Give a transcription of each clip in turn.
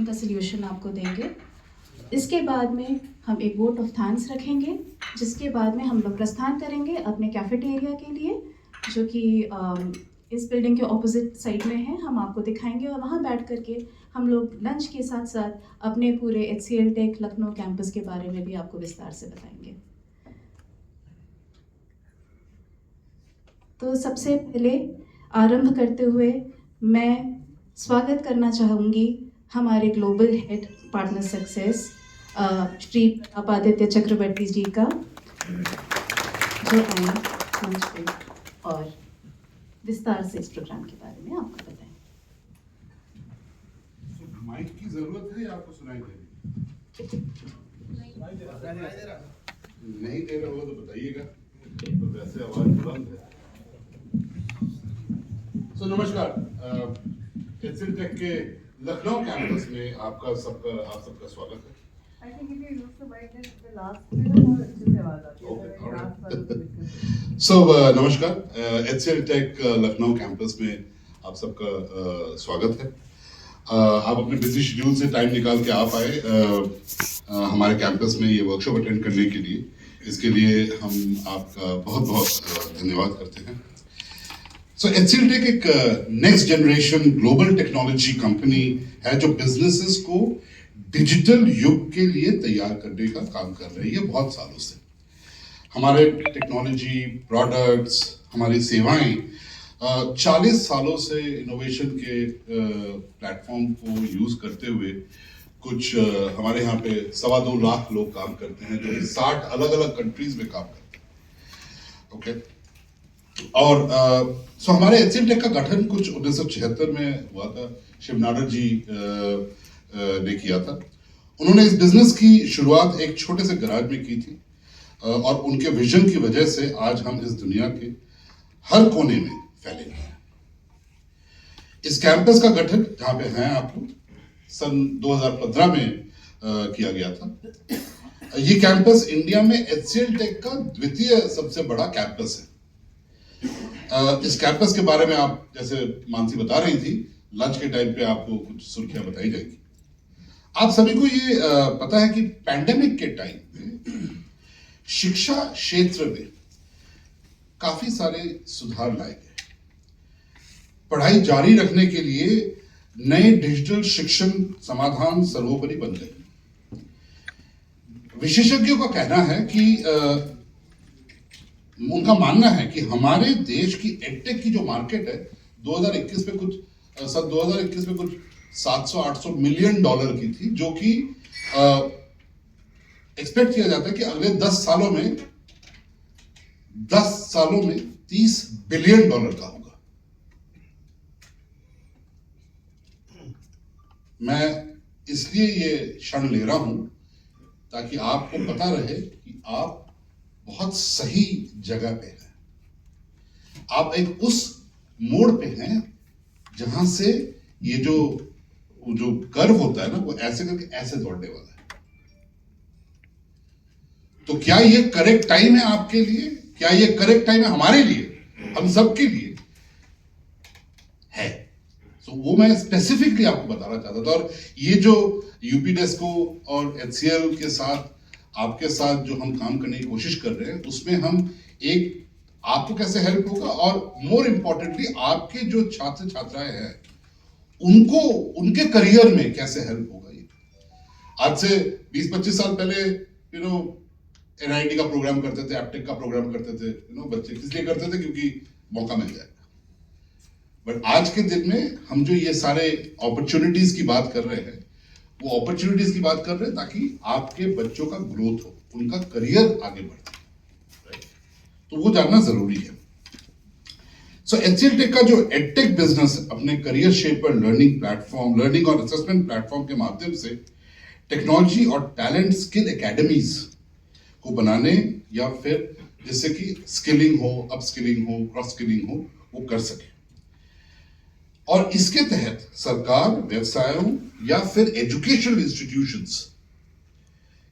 उनका सल्यूशन आपको देंगे। इसके बाद में हम एक वोट ऑफ थैंक्स रखेंगे, जिसके बाद में हम लोग प्रस्थान करेंगे अपने कैफेटेरिया के लिए, जो कि इस बिल्डिंग के ऑपोजिट साइड में है। हम आपको दिखाएंगे और वहाँ बैठ करके हम लोग लंच के साथ साथ अपने पूरे HCL टेक लखनऊ कैंपस के बारे में भी आपको विस्तार से बताएंगे। तो सबसे पहले आरंभ करते हुए मैं स्वागत करना चाहूँगी हमारे global head partner success Shri Aditya Chakravarti ji का, जो आए मंच पे और विस्तार से इस प्रोग्राम के बारे में आपको बताएं। माइक की जरूरत है या आपको सुनाई दे रही? नहीं दे रहा होगा तो बताइएगा, तो वैसे आवाज बुलंद है। नमस्कार, HCL टेक के लखनऊ कैंपस में आप सबका स्वागत है। नमस्कार, HCL टेक लखनऊ कैंपस में आप सबका स्वागत है। आप अपने बिजी शेड्यूल से टाइम निकाल के आप आए हमारे कैंपस में ये वर्कशॉप अटेंड करने के लिए। इसके लिए हम आपका बहुत बहुत धन्यवाद करते हैं। HCL टेक एक next generation global technology company है जो बिजनेसेस को डिजिटल युग के लिए तैयार करने का काम कर रही है बहुत सालों से। हमारे टेक्नोलॉजी प्रोडक्ट्स, हमारी सेवाएं 40 सालों से इनोवेशन के प्लेटफॉर्म को यूज करते हुए कुछ हमारे यहाँ पे 2.25 लाख लोग काम करते हैं जो 60 अलग अलग कंट्रीज में काम करते हैं। ओके, और सो हमारे HCL टेक का गठन कुछ 1976 में हुआ था। शिव नाडर जी ने किया था। उन्होंने इस बिजनेस की शुरुआत एक छोटे से गैराज में की थी और उनके विजन की वजह से आज हम इस दुनिया के हर कोने में फैले हुए हैं। इस कैंपस का गठन जहां पे हैं आप लोग सन 2015 में किया गया था। ये कैंपस इंडिया में HCL टेक का द्वितीय सबसे बड़ा कैंपस है। इस कैंपस के बारे में आप जैसे मानसी बता रही थी, लंच के टाइम पे आपको कुछ सुर्खियां बताई जाएगी। आप सभी को ये पता है कि पैंडेमिक के टाइम पे शिक्षा क्षेत्र में काफी सारे सुधार लाए गए। पढ़ाई जारी रखने के लिए नए डिजिटल शिक्षण समाधान सर्वोपरि बन गए। विशेषज्ञों का कहना है कि उनका मानना है कि हमारे देश की एडटेक की जो मार्केट है 2021 में कुछ 700-800 मिलियन डॉलर की थी, जो कि एक्सपेक्ट किया जाता है कि अगले 10 सालों में 30 बिलियन डॉलर का होगा। मैं इसलिए ये क्षण ले रहा हूं ताकि आपको पता रहे कि आप बहुत सही जगह पे हैं। आप एक उस मोड़ पे हैं जहां से ये जो कर्व होता है ना, वो ऐसे करके ऐसे दौड़ने वाला है। तो क्या ये करेक्ट टाइम है आपके लिए? क्या ये करेक्ट टाइम है हमारे लिए, हम सबके लिए है? तो वो मैं स्पेसिफिकली आपको बताना चाहता था। और ये जो यूपीडेस्को और HCL के साथ, आपके साथ जो हम काम करने की कोशिश कर रहे हैं, उसमें हम एक आपको कैसे हेल्प होगा और मोर इंपॉर्टेंटली आपके जो छात्र छात्राएं हैं उनको उनके करियर में कैसे हेल्प होगा। ये आज से 20-25 साल पहले NIT का प्रोग्राम करते थे, एप्टेक का प्रोग्राम करते थे, बच्चे इसलिए करते थे क्योंकि मौका मिल जाएगा। बट आज के दिन में हम जो ये सारे अपॉर्चुनिटीज की बात कर रहे हैं, वो अपॉर्चुनिटीज की बात कर रहे हैं ताकि आपके बच्चों का ग्रोथ हो, उनका करियर आगे बढ़े। तो वो जानना जरूरी है। HCL टेक का जो एडटेक बिजनेस अपने करियर शेपर लर्निंग और असेसमेंट प्लेटफॉर्म के माध्यम से टेक्नोलॉजी और टैलेंट स्किल एकेडमीज को बनाने या फिर जिससे कि स्किलिंग हो, अपस्किलिंग हो, क्रॉस स्किलिंग हो, वो कर सके। और इसके तहत सरकार व्यवसायों या फिर एजुकेशनल इंस्टीट्यूशंस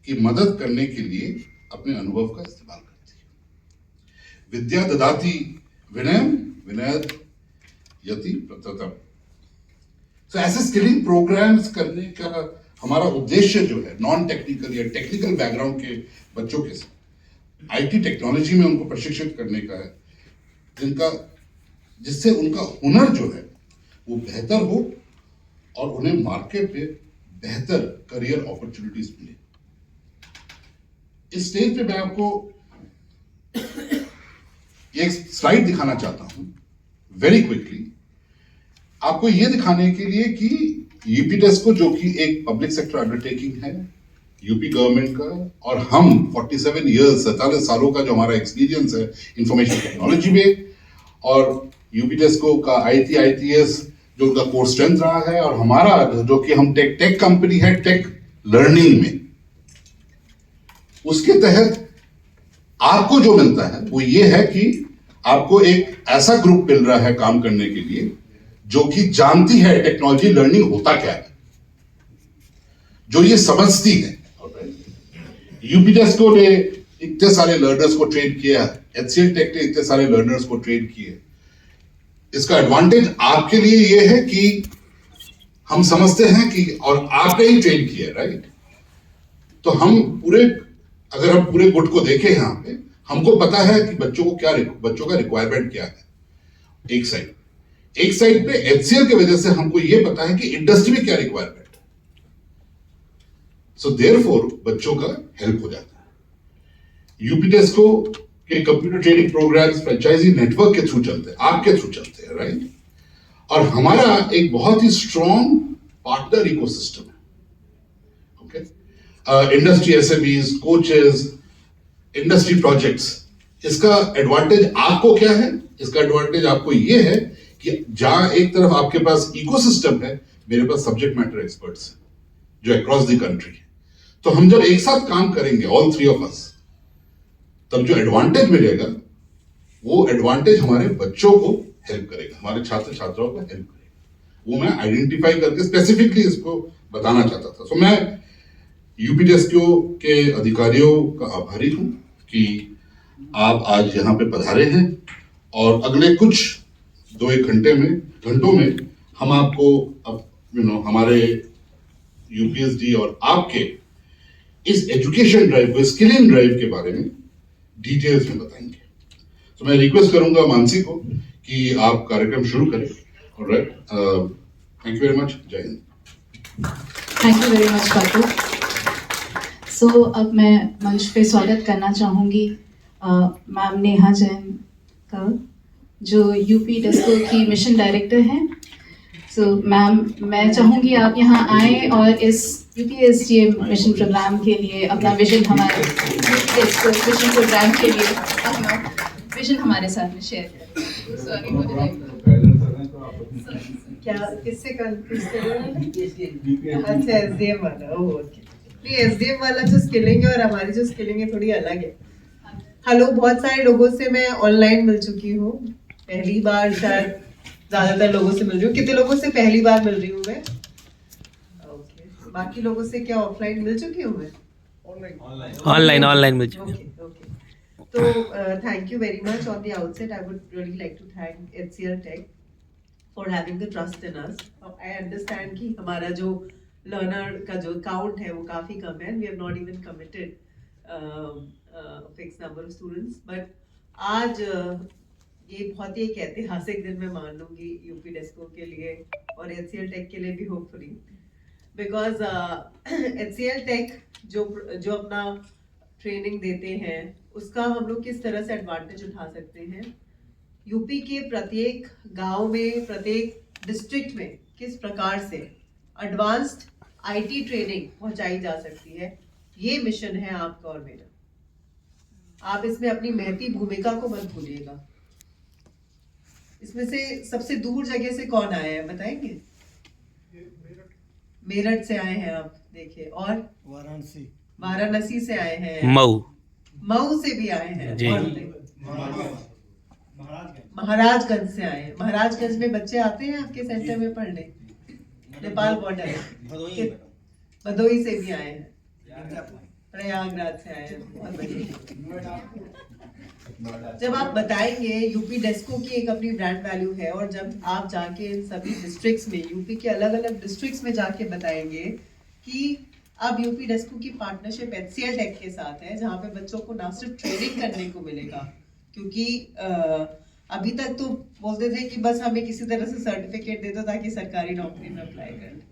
की मदद करने के लिए अपने अनुभव का इस्तेमाल करती है। विद्या ददाति विनयम विनयत यति प्रततम। तो ऐसे स्किलिंग प्रोग्राम्स करने का हमारा उद्देश्य जो है नॉन टेक्निकल या टेक्निकल बैकग्राउंड के बच्चों के साथ आईटी टेक्नोलॉजी में उनको प्रशिक्षित करने का है, जिससे उनका हुनर जो है वो बेहतर हो और उन्हें मार्केट पे बेहतर करियर अपॉर्चुनिटीज मिले। इस स्टेज पे मैं आपको एक स्लाइड दिखाना चाहता हूं वेरी क्विकली, आपको यह दिखाने के लिए कि यूपी टेस्को जो कि एक पब्लिक सेक्टर अंडरटेकिंग है यूपी गवर्नमेंट का, और हम 47 सालों का जो हमारा एक्सपीरियंस है इंफॉर्मेशन टेक्नोलॉजी में, और यूपी टेस्को का ITS जो उनका कोर स्ट्रेंथ रहा है, और हमारा जो कि हम टेक कंपनी है टेक लर्निंग में, उसके तहत आपको जो मिलता है वो ये है कि आपको एक ऐसा ग्रुप मिल रहा है काम करने के लिए जो कि जानती है टेक्नोलॉजी लर्निंग होता क्या है, जो ये समझती है। यूपी टेस्को ने इतने सारे लर्नर्स को ट्रेन किया, HCL टेक ने इतने सारे लर्नर्स को ट्रेन किए। इसका एडवांटेज आपके लिए ये है कि हम समझते हैं कि, और आपने ही ट्रेन किया, राइट? तो हम अगर हम पूरे गुट को देखें यहाँ पे, हमको पता है कि बच्चों का रिक्वायरमेंट क्या है। एक साइड पे HCL की वजह से हमको ये पता है कि इंडस्ट्री में क्या रिक्वायरमेंट है, सो देयरफॉर बच्चों का हेल्प हो जाता है। यूपी टेस्को के computer training programs franchise network के थ्रू चलते हैं, आपके थ्रू चलते हैं, राइट? और हमारा एक बहुत ही स्ट्रॉन्ग पार्टनर इकोसिस्टम है। Okay, industry SMEs, coaches, industry projects. इसका एडवांटेज आपको क्या है? इसका एडवांटेज आपको ये है कि जहां एक तरफ आपके पास इकोसिस्टम है, मेरे पास सब्जेक्ट मैटर एक्सपर्ट्स हैं जो अक्रॉस द कंट्री है। तो हम जब एक साथ काम करेंगे ऑल थ्री ऑफ अस, तब जो एडवांटेज मिलेगा वो एडवांटेज हमारे बच्चों को हेल्प करेगा, हमारे छात्र छात्राओं को हेल्प करेगा। वो मैं आइडेंटिफाई करके स्पेसिफिकली इसको बताना चाहता था। सो मैं यूपी टेस्को के अधिकारियों का आभारी हूं कि आप आज यहाँ पे पधारे हैं, और अगले कुछ 2-1 घंटों में हम आपको हमारे UPSD और आपके इस एजुकेशन ड्राइव को, स्किलिंग ड्राइव के बारे में डिटेल्स में बताएंगे। तो मैं रिक्वेस्ट करूंगा मानसी को कि आप कार्यक्रम शुरू करें। Alright, thank you very much. जय Hind. Thank you very much Bapu. So अब मैं मंच पे स्वागत करना चाहूँगी मैम नेहा जैन का, जो यूपी टेस्को की मिशन डायरेक्टर हैं। सो मैम, मैं चाहूँगी आप यहाँ आएँ और इस UPSDA मिशन प्रोग्राम के लिए अपना विजन, हमारे टेस्को मिशन प्रोग्राम के लिए अपना विजन हमारे साथ में शेयर करें। सॉरी फॉर द क्या किससे कंफ्यूज कर रहे हैं? अच्छा, SDM वाला। Oh okay. नहीं, SDM वाला जो स्किलिंग है और हमारी जो स्किलिंग है थोड़ी अलग है। हेलो, बहुत सारे लोगों से मैं ऑनलाइन मिल चुकी हूँ, पहली बार शायद ज्यादातर लोगों से मिल रही हूँ। कितने लोगों से पहली बार मिल रही हूँ मैं? ओके, बाकी लोगों से क्या ऑफलाइन मिल चुकी हूँ मैं? ऑनलाइन मिल चुकी हूँ। ओके। तो thank you very much. On the outset I would really like to thank HCL Tech for having the trust in us. I understand कि हमारा जो लर्नर का जो काउंट है वो काफी कम है। We have not even committed fix number of students, but आज ये बहुत ही एक ऐतिहासिक दिन मैं मान लूंगी यूपी टेस्को के लिए और HCL टेक के लिए भी, होपफुली, बिकॉज HCL टेक जो अपना ट्रेनिंग देते हैं उसका हम लोग किस तरह से एडवांटेज उठा सकते हैं, यूपी के प्रत्येक गांव में, प्रत्येक डिस्ट्रिक्ट में किस प्रकार से एडवांस्ड IT ट्रेनिंग पहुंचाई जा सकती है, ये मिशन है आपका और मेरा। आप इसमें अपनी महती भूमिका को मत भूलिएगा। इसमें से सबसे दूर जगह से कौन आया है बताएंगे? मेरठ से आए हैं आप, देखिए, और वाराणसी से आए हैं, मऊ से भी आए हैं, और महाराजगंज से आए हैं। महाराजगंज में बच्चे आते हैं आपके सेंटर में पढ़ने? नेपाल बॉर्डर, भदोही से भी आए हैं, प्रयागराज से आए हैं, बहुत बढ़िया। जब आप बताएंगे यूपी डेस्को की एक अपनी ब्रांड वैल्यू है, और जब आप जाके इन सभी डिस्ट्रिक्ट्स में, यूपी के अलग अलग डिस्ट्रिक्ट्स में जाके बताएंगे कि अब यूपी डेस्को की पार्टनरशिप HCL टेक के साथ है, जहाँ पे बच्चों को ना सिर्फ ट्रेनिंग करने को मिलेगा, क्योंकि अभी तक तो बोलते थे कि बस हमें किसी तरह से सर्टिफिकेट दे दो ताकि सरकारी नौकरी में अप्लाई कर लें,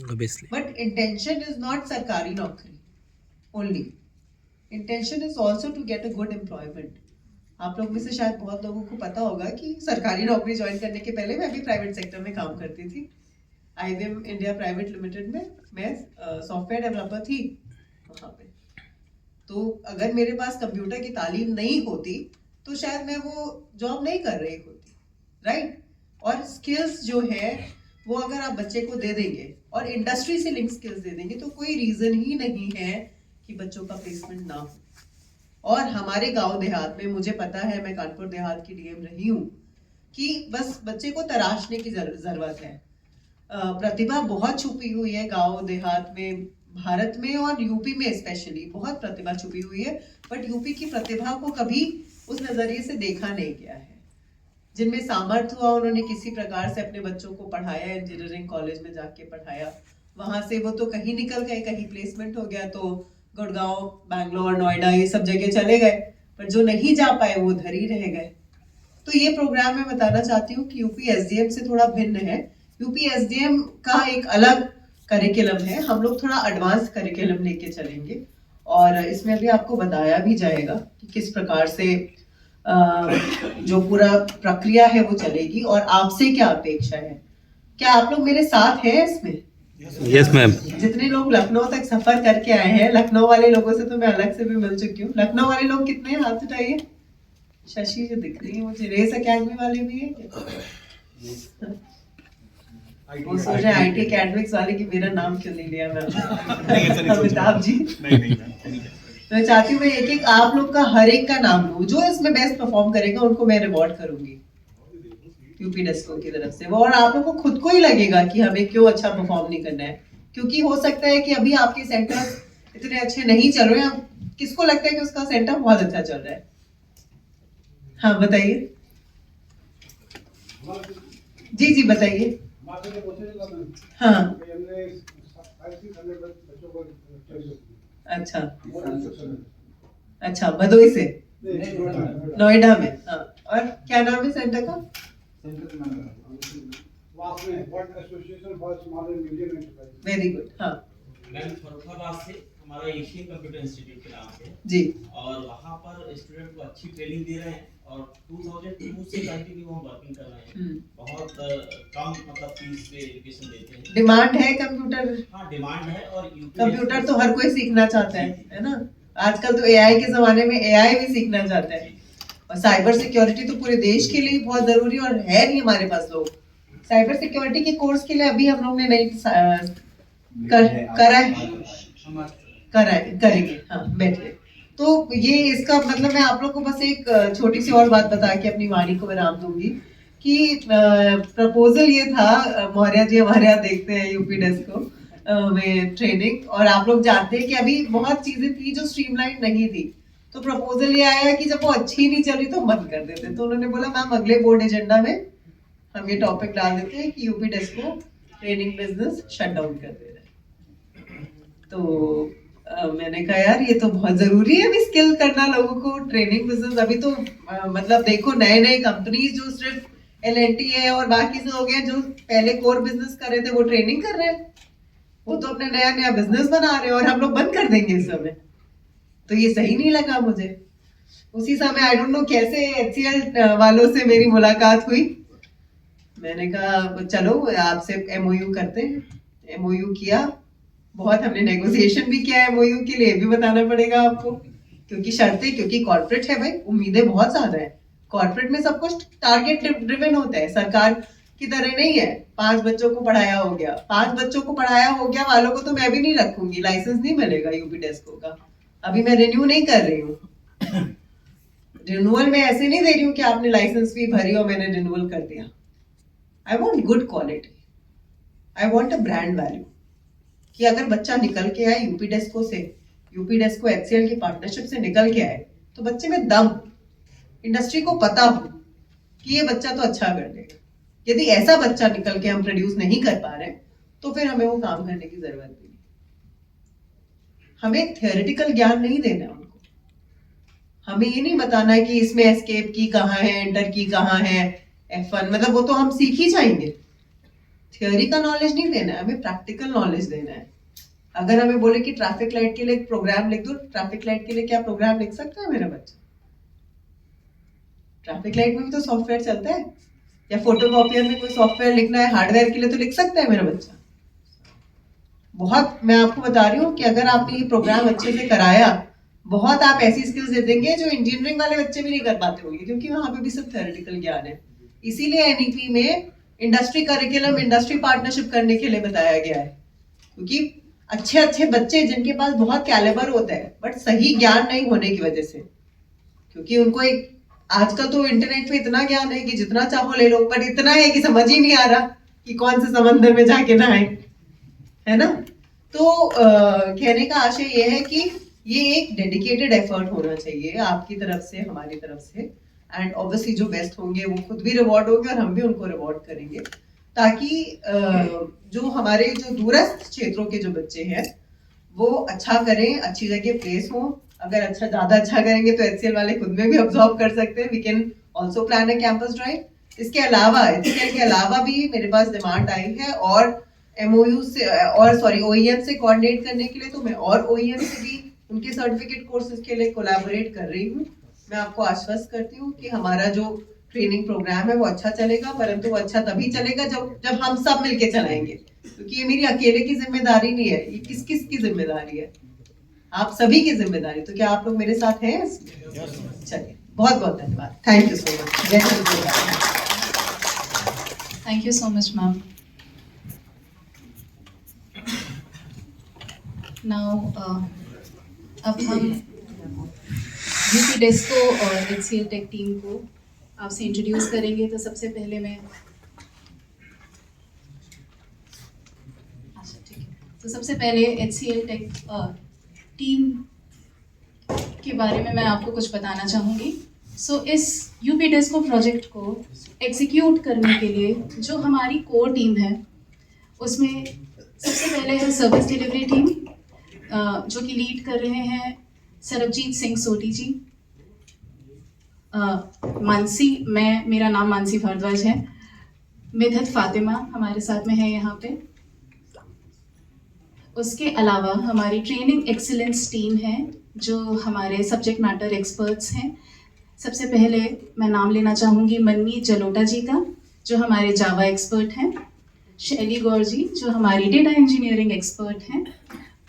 Obviously. But intention is not सरकारी नौकरी only, intention is also to get a good employment. आप लोग में से शायद बहुत लोगों को पता होगा कि सरकारी नौकरी ज्वाइन करने के पहले मैं भी प्राइवेट सेक्टर में काम करती थी। IBM इंडिया प्राइवेट लिमिटेड में मैं सॉफ्टवेयर डेवलपर थी वहाँ पे। तो अगर मेरे पास कंप्यूटर की तालीम नहीं होती तो शायद मैं वो जॉब नहीं कर रही होती, राइट? और स्किल्स जो है वो अगर आप बच्चे को दे देंगे और इंडस्ट्री से लिंक स्किल्स दे देंगे तो कोई रीजन ही नहीं है कि बच्चों का प्लेसमेंट ना हो। और हमारे गांव देहात में, मुझे पता है, मैं कानपुर देहात की DM रही हूँ, कि बस बच्चे को तराशने की जरूरत है। प्रतिभा बहुत छुपी हुई है गांव देहात में, भारत में और यूपी में स्पेशली बहुत प्रतिभा छुपी हुई है, बट यूपी की प्रतिभा को कभी उस नजरिए से देखा नहीं गया है। जिनमें सामर्थ्य हुआ उन्होंने किसी प्रकार से अपने बच्चों को पढ़ाया, इंजीनियरिंग कॉलेज में जाके पढ़ाया, वहां से वो तो कहीं निकल गए, कहीं प्लेसमेंट हो गया तो गुड़गांव, बैंगलोर, नोएडा ये सब जगह चले गए, पर जो नहीं जा पाए वो उधर ही रह गए। तो ये प्रोग्राम मैं बताना चाहती हूँ कि यूपी SDM से थोड़ा भिन्न है। यूपी SDM का एक अलग करिकुलम है, हम लोग थोड़ा एडवांस करिकुलम लेके चलेंगे, और इसमें भी आपको बताया भी जाएगा कि किस प्रकार से जो पूरा प्रक्रिया है वो चलेगी और आपसे क्या अपेक्षा है। क्या आप लोग मेरे साथ हैं इसमें? Yes, ma'am. जितने लोग लखनऊ तक सफर करके आए हैं, लखनऊ वाले लोगों से तो मैं अलग से भी मिल चुकी हूँ। लखनऊ वाले लोग कितने हैं? हाथ उठाइए। शशि जो दिख रही है मुझे, रेस अकेडमी वाले भी हैं क्या? वो सोच रहे IT एकेडमिक्स वाले की मेरा नाम क्यों नहीं लिया मैम? अमिताभ जी। तो मैं चाहती हूँ मैं एक एक आप लोग का हर एक का नाम लूँ, जो इसमें बेस्ट परफॉर्म करेगा उनको मैं रिवॉर्ड करूंगी यूपी डेस्को की तरफ से। वो और आप लोग को खुद को ही लगेगा कि हमें क्यों अच्छा परफॉर्म नहीं करना है, क्योंकि हो सकता है कि अभी आपके सेंटर इतने अच्छे नहीं चल रहे हैं। किसको लगता है कि उसका सेंटर बहुत अच्छा चल रहा है? हाँ बताइए। जी जी बताइए। हाँ अच्छा अच्छा, भदोई से, नोएडा में। हाँ, और क्या नाम है सेंटर का? Very good. हाँ मैम, फर्रुखाबाद से हमारा एशियन कंप्यूटर इंस्टीट्यूट के नाम से जी, और वहाँ पर स्टूडेंट को अच्छी ट्रेनिंग दे रहे हैं और 2002 से कंटिन्यू हम वर्किंग कर रहे हैं। बहुत कम मतलब फीस पे एजुकेशन देते हैं। डिमांड है कंप्यूटर? हाँ डिमांड है, और कंप्यूटर तो हर कोई सीखना चाहता है ना? आजकल तो AI के जमाने में AI भी सीखना चाहता है, और साइबर सिक्योरिटी तो पूरे देश के लिए बहुत जरूरी और है नहीं हमारे पास लोग। साइबर सिक्योरिटी के कोर्स के लिए अभी हम लोग ने नहीं करेंगे। हाँ बैठिए। तो ये इसका मतलब मैं आप लोग को बस एक छोटी सी और बात बता के अपनी वाणी को विराम दूंगी कि प्रपोजल ये था, मौर्य जी हमारे यहाँ देखते हैं यूपी डेस्को में ट्रेनिंग, और आप लोग जानते हैं कि अभी बहुत चीजें थी जो स्ट्रीमलाइन नहीं थी। तो प्रपोजल ये आया कि जब वो अच्छी नहीं चली तो बंद कर देते। तो उन्होंने बोला मैम अगले बोर्ड एजेंडा में हम ये टॉपिक डाल देते हैं कि UP Desco training business shut down कर दे रहे हैं। तो मैंने कहा यार ये तो बहुत जरूरी है अभी स्किल करना लोगों को, ट्रेनिंग बिजनेस। अभी तो मतलब देखो नए नए कंपनीज जो सिर्फ L&T है और बाकी से हो गए, जो पहले कोर बिजनेस कर रहे थे वो ट्रेनिंग कर रहे हैं, वो तो अपना नया नया बिजनेस बना रहे हैं, और हम लोग बंद कर देंगे इस समय। तो ये सही नहीं लगा मुझे। उसी समय आई डोंट नो कैसे HCL वालों से मेरी मुलाकात हुई। मैंने कहा चलो आपसे MOU करते हैं। MOU किया, बहुत हमने नेगोशिएशन भी किया MOU के लिए, भी बताना पड़ेगा आपको, क्योंकि शर्तें, क्योंकि कॉर्पोरेट है भाई, उम्मीदें बहुत ज्यादा है। कॉर्पोरेट में सब कुछ टारगेट ड्रिवन होता है, सरकार की तरह नहीं है 5 बच्चों को पढ़ाया हो गया। 5 बच्चों को पढ़ाया हो गया वालों को तो मैं भी नहीं रखूंगी, लाइसेंस नहीं मिलेगा यूपी डेस्को का। अभी मैं रिन्यू नहीं कर रही हूँ, रिन्यूअल में ऐसे नहीं दे रही हूँ कि आपने लाइसेंस फी भरी और मैंने रिन्यूअल कर दिया। I want good quality, I want a brand value, कि अगर बच्चा निकल के आए यूपी डेस्को से, यूपी डेस्को HCL की पार्टनरशिप से निकल के आए तो बच्चे में दम, इंडस्ट्री को पता हो कि ये बच्चा तो अच्छा कर देगा। यदि ऐसा बच्चा निकल के हम प्रोड्यूस नहीं कर पा रहे तो फिर हमें वो काम करने की जरूरत नहीं। हमें थियोरेटिकल ज्ञान नहीं देना उनको, हमें ये नहीं बताना है कि इसमें एस्केप की कहाँ है, एंटर की कहाँ है, F1, मतलब वो तो हम सीख ही जाएंगे। थ्योरी का नॉलेज नहीं देना है, हमें प्रैक्टिकल नॉलेज देना है। अगर हमें बोले कि ट्रैफिक लाइट के लिए एक प्रोग्राम लिख दो, ट्रैफिक लाइट के लिए क्या प्रोग्राम लिख सकता है मेरा बच्चा? ट्रैफिक लाइट में भी तो सॉफ्टवेयर चलता है, या फोटोकॉपियर में कोई सॉफ्टवेयर लिखना है हार्डवेयर के लिए तो लिख सकता है मेरा बच्चा। बहुत, मैं आपको बता रही हूँ कि अगर आपने ये प्रोग्राम अच्छे से कराया, बहुत आप ऐसी स्किल्स दे देंगे जो इंजीनियरिंग वाले बच्चे भी नहीं कर पाते होंगे, क्योंकि वहां पे भी सिर्फ थ्योरेटिकल ज्ञान है। इसीलिए NEP में इंडस्ट्री करिकुलम, इंडस्ट्री पार्टनरशिप करने के लिए बताया गया है, क्योंकि अच्छे अच्छे बच्चे जिनके पास बहुत कैलिबर होता है बट सही ज्ञान नहीं होने की वजह से, क्योंकि उनको एक, आजकल तो इंटरनेट पे इतना ज्ञान है कि जितना चाहो ले लो, पर इतना है कि समझ ही नहीं आ रहा कि कौन से समंदर में जाके नहाए, है ना। तो कहने का आशय ये है कि ये एक डेडिकेटेड एफर्ट होना चाहिए आपकी तरफ से, हमारी तरफ से, एंड ऑब्वियसली जो बेस्ट होंगे वो खुद भी रिवॉर्ड होंगे और हम भी उनको रिवॉर्ड करेंगे, ताकि जो हमारे जो दूरस्थ क्षेत्रों के जो बच्चे हैं वो अच्छा करें, अच्छी जगह प्लेस हो। अगर अच्छा, ज्यादा अच्छा करेंगे तो HCL वाले खुद में भी ऑब्जॉर्व कर सकते हैं। We can also plan a campus drive. इसके अलावा HCL के अलावा भी मेरे पास डिमांड आई है और MOU से और OEM से कोऑर्डिनेट करने के लिए, तो मैं और OEM से भी उनके सर्टिफिकेट कोर्सेज के लिए कोलैबोरेट कर रही हूँ। मैं आपको आश्वस्त करती हूँ कि हमारा जो ट्रेनिंग प्रोग्राम है वो अच्छा चलेगा, परंतु वो अच्छा तभी चलेगा जब हम सब मिलके चलाएंगे, क्योंकि ये मेरी अकेले की जिम्मेदारी नहीं है, ये किस किस की जिम्मेदारी है, आप सभी की जिम्मेदारी। तो क्या आप लोग मेरे साथ हैं? चलिए, बहुत बहुत धन्यवाद। Thank you so much. जय Shri Krishna. Thank you so much ma'am. Now अब हम यूपी डेस्को और HCL टेक टीम को आपसे इंट्रोड्यूस करेंगे। तो सबसे पहले मैं, अच्छा ठीक है, तो सबसे पहले HCL टेक टीम के बारे में मैं आपको कुछ बताना चाहूँगी। सो इस यूपी डेस्को प्रोजेक्ट को एग्जीक्यूट करने के लिए जो हमारी कोर टीम है, उसमें सबसे पहले है सर्विस डिलीवरी टीम, जो कि लीड कर रहे हैं सरबजीत सिंह सोटी जी। मानसी, मेरा नाम मानसी भारद्वाज है। मिधत फातिमा हमारे साथ में है यहाँ पे। उसके अलावा हमारी ट्रेनिंग एक्सीलेंस टीम है, जो हमारे सब्जेक्ट मैटर एक्सपर्ट्स हैं। सबसे पहले मैं नाम लेना चाहूँगी मनमीत जलोटा जी का, जो हमारे जावा एक्सपर्ट हैं, शैली गौर जी जो हमारी डेटा इंजीनियरिंग एक्सपर्ट हैं,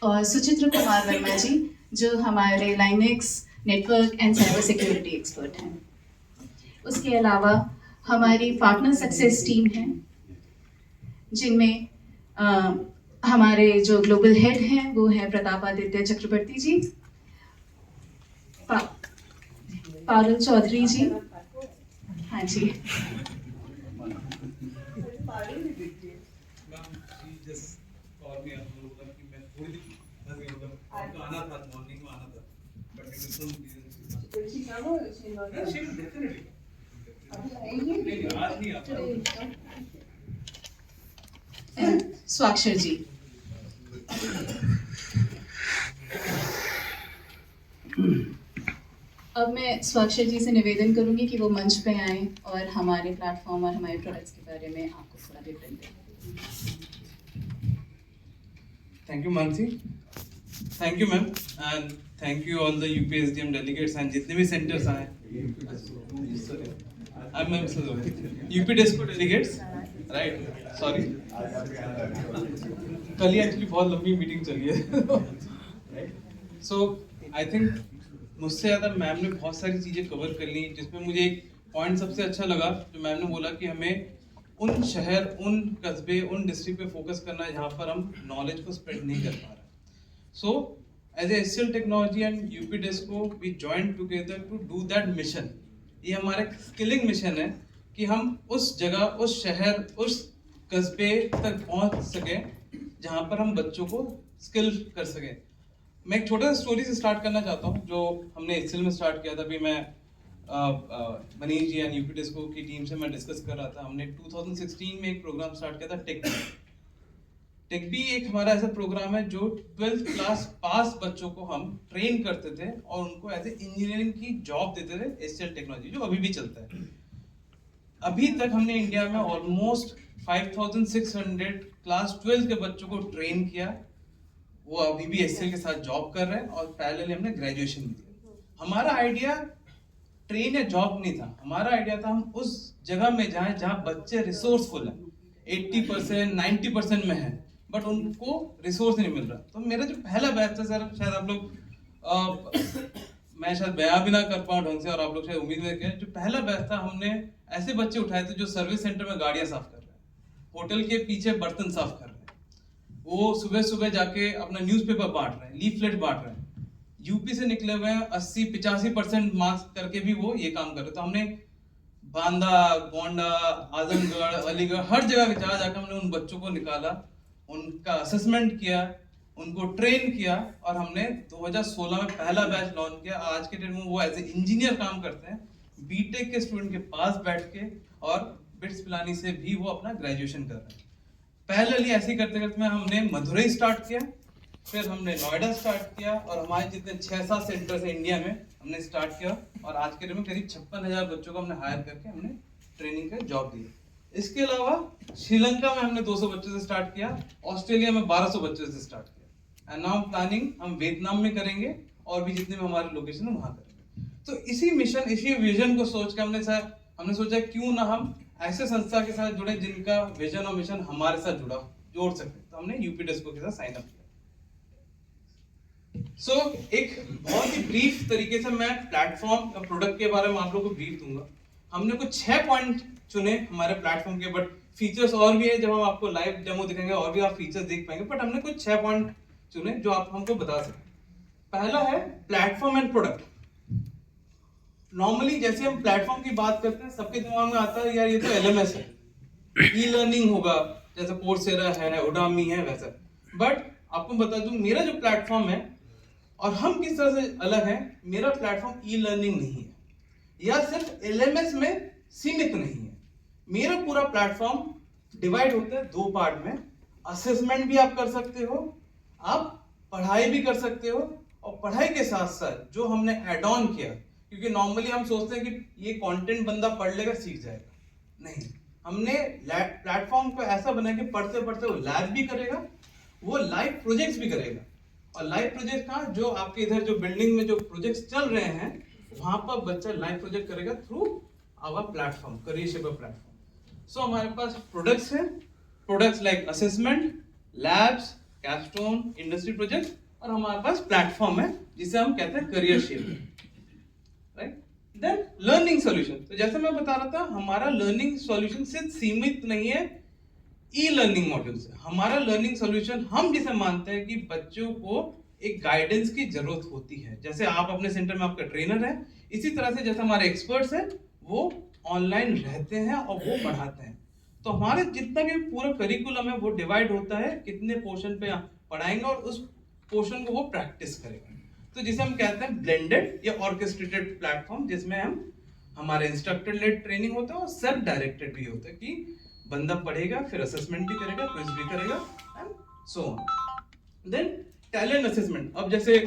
और सुचित्र कुमार वर्मा जी जो हमारे Linux network and cyber security expert हैं। उसके अलावा हमारी पार्टनर सक्सेस टीम है, जिनमें हमारे जो ग्लोबल हेड हैं वो है प्रतापादित्य चक्रवर्ती जी, पारुल चौधरी जी, हाँ जी, स्वाक्षर जी। अब मैं स्वाक्षर जी से निवेदन करूंगी कि वो मंच पे आएं और हमारे प्लेटफॉर्म और हमारे प्रोडक्ट्स के बारे में आपको थोड़ा विवरण दें। Thank you Mansi, thank you ma'am, and thank you all the UPSDM delegates and जितने भी सेंटर्स आए, I'm UP Desco delegates, right? Sorry, कल ही एक्चुअली बहुत लंबी मीटिंग चली है। So I think मुझसे ज़्यादा मैम ने बहुत सारी चीज़ें कवर कर ली, जिसमें मुझे एक पॉइंट सबसे अच्छा लगा जो मैम ने बोला कि हमें उन शहर, उन कस्बे, उन डिस्ट्रिक्ट पे फोकस करना है जहाँ पर हम नॉलेज को स्प्रेड नहीं कर पा रहे। So as a HCL technology and UP Desco we join together to do that mission. ये हमारा स्किलिंग मिशन है कि हम उस जगह, उस शहर, उस कस्बे तक पहुँच सकें जहाँ पर हम बच्चों को स्किल कर सकें। मैं एक छोटा सा स्टोरी से स्टार्ट करना चाहता हूँ जो हमने एचसीएल में स्टार्ट किया था। अभी मैं Manish ji and UP disco की टीम से मैं डिस्कस कर रहा था। हमने 2016 में एक प्रोग्राम स्टार्ट किया था टेक बी एक हमारा ऐसा प्रोग्राम है जो 12th क्लास पास बच्चों को हम ट्रेन करते थे और उनको ऐसे इंजीनियरिंग की जॉब देते थे एचसीएल टेक्नोलॉजी, जो अभी भी चलता है। अभी तक हमने इंडिया में ऑलमोस्ट 5600 क्लास 12 के बच्चों को ट्रेन किया। वो अभी भी एचसीएल के साथ जॉब कर रहे हैं और पैरेलली हमने ग्रेजुएशन भी किया। हमारा आइडिया ट्रेन या जॉब नहीं था, हमारा आइडिया था हम उस जगह में जाएं जहां बच्चे रिसोर्सफुल हैं, 80% 90% में है, बट उनको रिसोर्स नहीं मिल रहा। तो मेरा जो पहला बैच था सर, शायद आप लोग मैं शायद बयां भी ना कर पाऊं ढंग से और आप लोग शायद उम्मीद में करें, जो पहला बैच था हमने ऐसे बच्चे उठाए थे जो सर्विस सेंटर में गाड़ियां साफ कर रहे हैं, होटल के पीछे बर्तन साफ कर रहे हैं, वो सुबह सुबह जाके अपना न्यूज़पेपर बांट रहे हैं, लीफलेट बांट रहे हैं, यूपी से निकले हुए हैं, 80-85% मार्क्स करके भी वो ये काम कर रहे। तो हमने बांदा, गोंडा, आजमगढ़, अलीगढ़, हर जगह जाकर हमने उन बच्चों को निकाला, उनका असेसमेंट किया, उनको ट्रेन किया और हमने 2016 में पहला बैच लॉन्च किया। आज के डेट में वो एज ए इंजीनियर काम करते हैं, बीटेक के स्टूडेंट के पास बैठ के, और बिट्स पिलानी से भी वो अपना ग्रेजुएशन कर रहे हैं। पहले ऐसे ही करते करते हमने मदुरई स्टार्ट किया, फिर हमने नोएडा स्टार्ट किया और हमारे जितने 6-7 सेंटर्स हैं इंडिया में हमने स्टार्ट किया और आज के डेट में करीब 56,000 बच्चों को हमने हायर करके हमने ट्रेनिंग का जॉब दिया। इसके अलावा श्रीलंका में हमने 200 बच्चों से स्टार्ट किया, ऑस्ट्रेलिया में 1200 बच्चों से स्टार्ट किया, एंड नाउ प्लानिंग हम वियतनाम में करेंगे और भी जितने भी हमारे लोकेशन है वहां करेंगे। तो इसी मिशन, इसी विजन को सोच के हमने सोचा क्यों ना हम ऐसे संस्था के साथ जुड़े जिनका विजन और मिशन हमारे साथ जोड़ सके। तो हमने यूपी डिस्को के साथ साइन अप किया। एक बहुत ही ब्रीफ तरीके से मैं प्लेटफॉर्म और प्रोडक्ट के बारे में आप लोगों को ब्रीफ दूंगा। हमने कुछ 6 पॉइंट चुने हमारे प्लेटफॉर्म के, बट फीचर्स और भी है, जब हम आपको लाइव डेमो दिखाएंगे और भी आप फीचर्स देख पाएंगे, बट हमने कुछ 6 पॉइंट चुने जो आप हमको बता सकते। पहला है प्लेटफॉर्म एंड प्रोडक्ट। नॉर्मली जैसे हम प्लेटफॉर्म की बात करते हैं, सबके दिमाग में आता है यार ये तो एलएमएस है, ई लर्निंग होगा, जैसे कोर्सेरा है, उडामी है, वैसा। बट आपको बता दूं, मेरा जो प्लेटफॉर्म है और हम किस तरह से अलग है, मेरा प्लेटफॉर्म ई लर्निंग नहीं है या सिर्फ एलएमएस में सीमित नहीं है। मेरा पूरा प्लेटफॉर्म डिवाइड होता है 2 पार्ट में। असेसमेंट भी आप कर सकते हो, आप पढ़ाई भी कर सकते हो, और पढ़ाई के साथ साथ जो हमने ऐड ऑन किया, क्योंकि नॉर्मली हम सोचते हैं कि ये कंटेंट बंदा पढ़ लेगा सीख जाएगा, नहीं, हमने प्लेटफॉर्म को ऐसा बनाया कि पढ़ते पढ़ते वो लैब भी करेगा, वो लाइव प्रोजेक्ट्स भी करेगा। और लाइव प्रोजेक्ट का जो आपके इधर जो बिल्डिंग में जो प्रोजेक्ट्स चल रहे हैं, वहां पर बच्चा लाइव प्रोजेक्ट करेगा through our platform, career shaper platform. So हमारे पास प्रोडक्ट्स हैं, products like assessment, labs, capstone, industry project, और हमारे पास प्लेटफॉर्म है जिसे हम कहते हैं career shaper, right. Then learning solution. तो जैसे मैं बता रहा था, हमारा लर्निंग सॉल्यूशन सिर्फ सीमित नहीं है ई लर्निंग मॉड्यूल से। हमारा लर्निंग सॉल्यूशन हम जिसे मानते हैं कि बच्चों को एक गाइडेंस की जरूरत होती है। जैसे आप अपने सेंटर में आपका ट्रेनर है, इसी तरह से जैसे हमारे एक्सपर्ट्स हैं वो ऑनलाइन रहते हैं और वो पढ़ाते हैं। तो हमारे जितना भी पूरा करिकुलम है वो डिवाइड होता है कितने पोर्शन पे पढ़ाएंगे और उस पोर्शन को वो प्रैक्टिस करेंगे। तो जिसे हम कहते हैं ब्लेंडेड या ऑर्केस्ट्रेटेड प्लेटफॉर्म, जिसमें हमारे इंस्ट्रक्टर लेड ट्रेनिंग होता है और सेल्फ डायरेक्टेड भी होता है कि बंदा पढ़ेगा, फिर असेसमेंट भी करेगा, क्विज भी करेगा, and so on. Then talent assessment. अब जैसे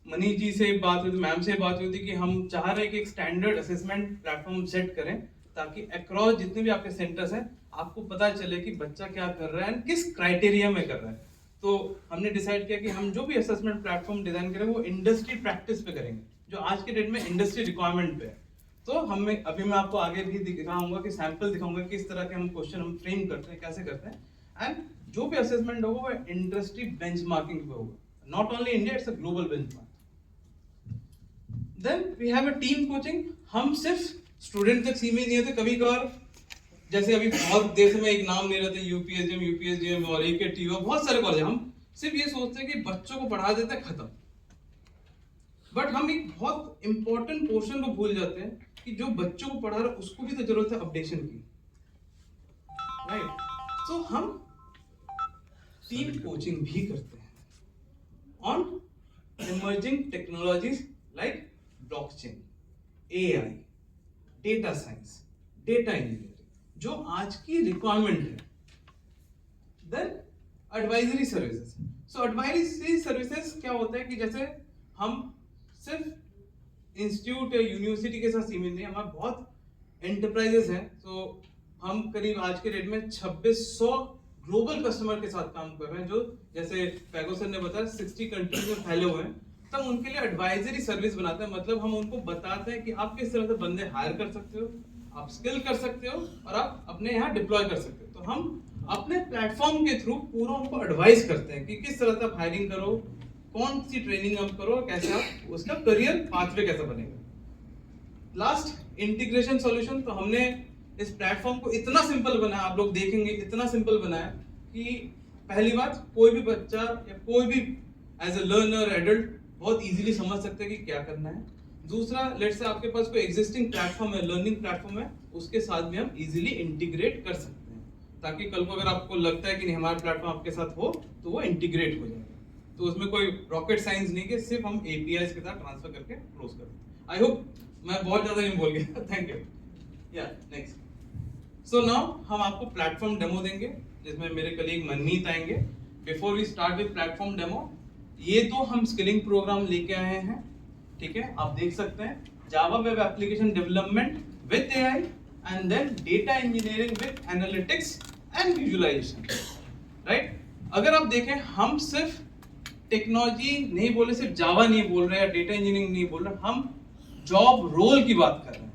मनीष जी से बात हुई थी, मैम से बात हुई थी कि हम चाह रहे हैं कि एक स्टैंडर्ड असेसमेंट प्लेटफॉर्म सेट करें ताकि अक्रॉस जितने भी आपके सेंटर्स हैं आपको पता चले कि बच्चा क्या कर रहा है एंड किस क्राइटेरिया में कर रहा है। तो हमने डिसाइड किया कि हम जो भी असेसमेंट प्लेटफॉर्म डिजाइन करें वो इंडस्ट्री प्रैक्टिस पे करेंगे, जो आज के डेट में इंडस्ट्री रिक्वायरमेंट पे है। तो हमें अभी मैं आपको आगे भी दिखाऊंगा कि सैंपल दिखाऊंगा किस तरह के हम क्वेश्चन हम फ्रेम करते हैं, कैसे करते हैं, एंड जो भी असेसमेंट होगा वो इंडस्ट्री बेंचमार्किंग पे होगा, not only India, it's a global benchmark. Then we have a team coaching. हम सिर्फ स्टूडेंट तक सीमित नहीं होते, कभी कभार जैसे अभी बहुत देश में एक नाम ले रहे थे यूपीएसजीएम और एकेटीयू, बहुत सारे कॉलेज, हम सिर्फ ये सोचते हैं कि बच्चों को पढ़ा देते हैं, खत्म। बट हम एक बहुत इंपॉर्टेंट पोर्शन को भूल जाते हैं कि जो बच्चों को पढ़ा रहा है उसको भी तो जरूरत है अपडेशन की, राइट। तो हम टीम कोचिंग भी करते हैं on emerging technologies like blockchain, AI, data science, data engineering, जो आज की रिक्वायरमेंट है. Then advisory services. So advisory services क्या होता है कि जैसे हम सिर्फ इंस्टीट्यूट या यूनिवर्सिटी के साथ सीमित नहीं, हमारे बहुत एंटरप्राइजेस हैं. तो हम करीब आज के डेट में 2600 ग्लोबल कस्टमर के साथ काम कर रहे हैं, जो जैसे पैगो सर ने बताया 60 कंट्रीज में फैले हुए हैं. तब उनके लिए एडवाइजरी सर्विस बनाते हैं, मतलब हम उनको बताते हैं कि आप किस तरह से बंदे हायर कर सकते हो, आप स्किल कर सकते हो और आप अपने यहाँ डिप्लॉय कर सकते हो. तो हम अपने प्लेटफॉर्म के थ्रू पूरा उनको एडवाइस करते हैं कि किस तरह से आप हायरिंग करो, कौन सी ट्रेनिंग आप करो, कैसे आप उसका करियर पाथवे कैसा बनेगा. Last integration solution. तो हमने इस प्लेटफॉर्म को इतना सिंपल बनाया, आप लोग देखेंगे इतना सिंपल बनाया कि पहली बात कोई भी बच्चा या कोई भी एज ए लर्नर एडल्ट बहुत इजीली समझ सकते हैं कि क्या करना है. दूसरा, लेट्स से आपके पास कोई एग्जिस्टिंग प्लेटफॉर्म है, लर्निंग प्लेटफॉर्म है, उसके साथ भी हम इजीली इंटीग्रेट कर सकते हैं, ताकि कल को अगर आपको लगता है कि नहीं हमारा प्लेटफॉर्म आपके साथ हो तो वो इंटीग्रेट हो जाएगा. तो उसमें कोई रॉकेट साइंस नहीं कि सिर्फ हम एपीआईज के साथ ट्रांसफर करके क्लोज कर दें. आई होप मैं बहुत ज्यादा नहीं बोल गया. Thank you. या नेक्स्ट. सो नाउ हम आपको प्लेटफॉर्म डेमो देंगे जिसमें मेरे कलीग मनमीत आएंगे. Before we start with platform demo, ये तो हम स्किलिंग प्रोग्राम लेके आए हैं, ठीक है, आप देख सकते हैं. Java web application development with AI and then data engineering with analytics and visualisation, right. अगर आप देखें हम सिर्फ टेक्नोलॉजी नहीं बोल रहे, सिर्फ जावा नहीं बोल रहे या डेटा इंजीनियरिंग नहीं बोल रहे, हम जॉब रोल की बात कर रहे हैं,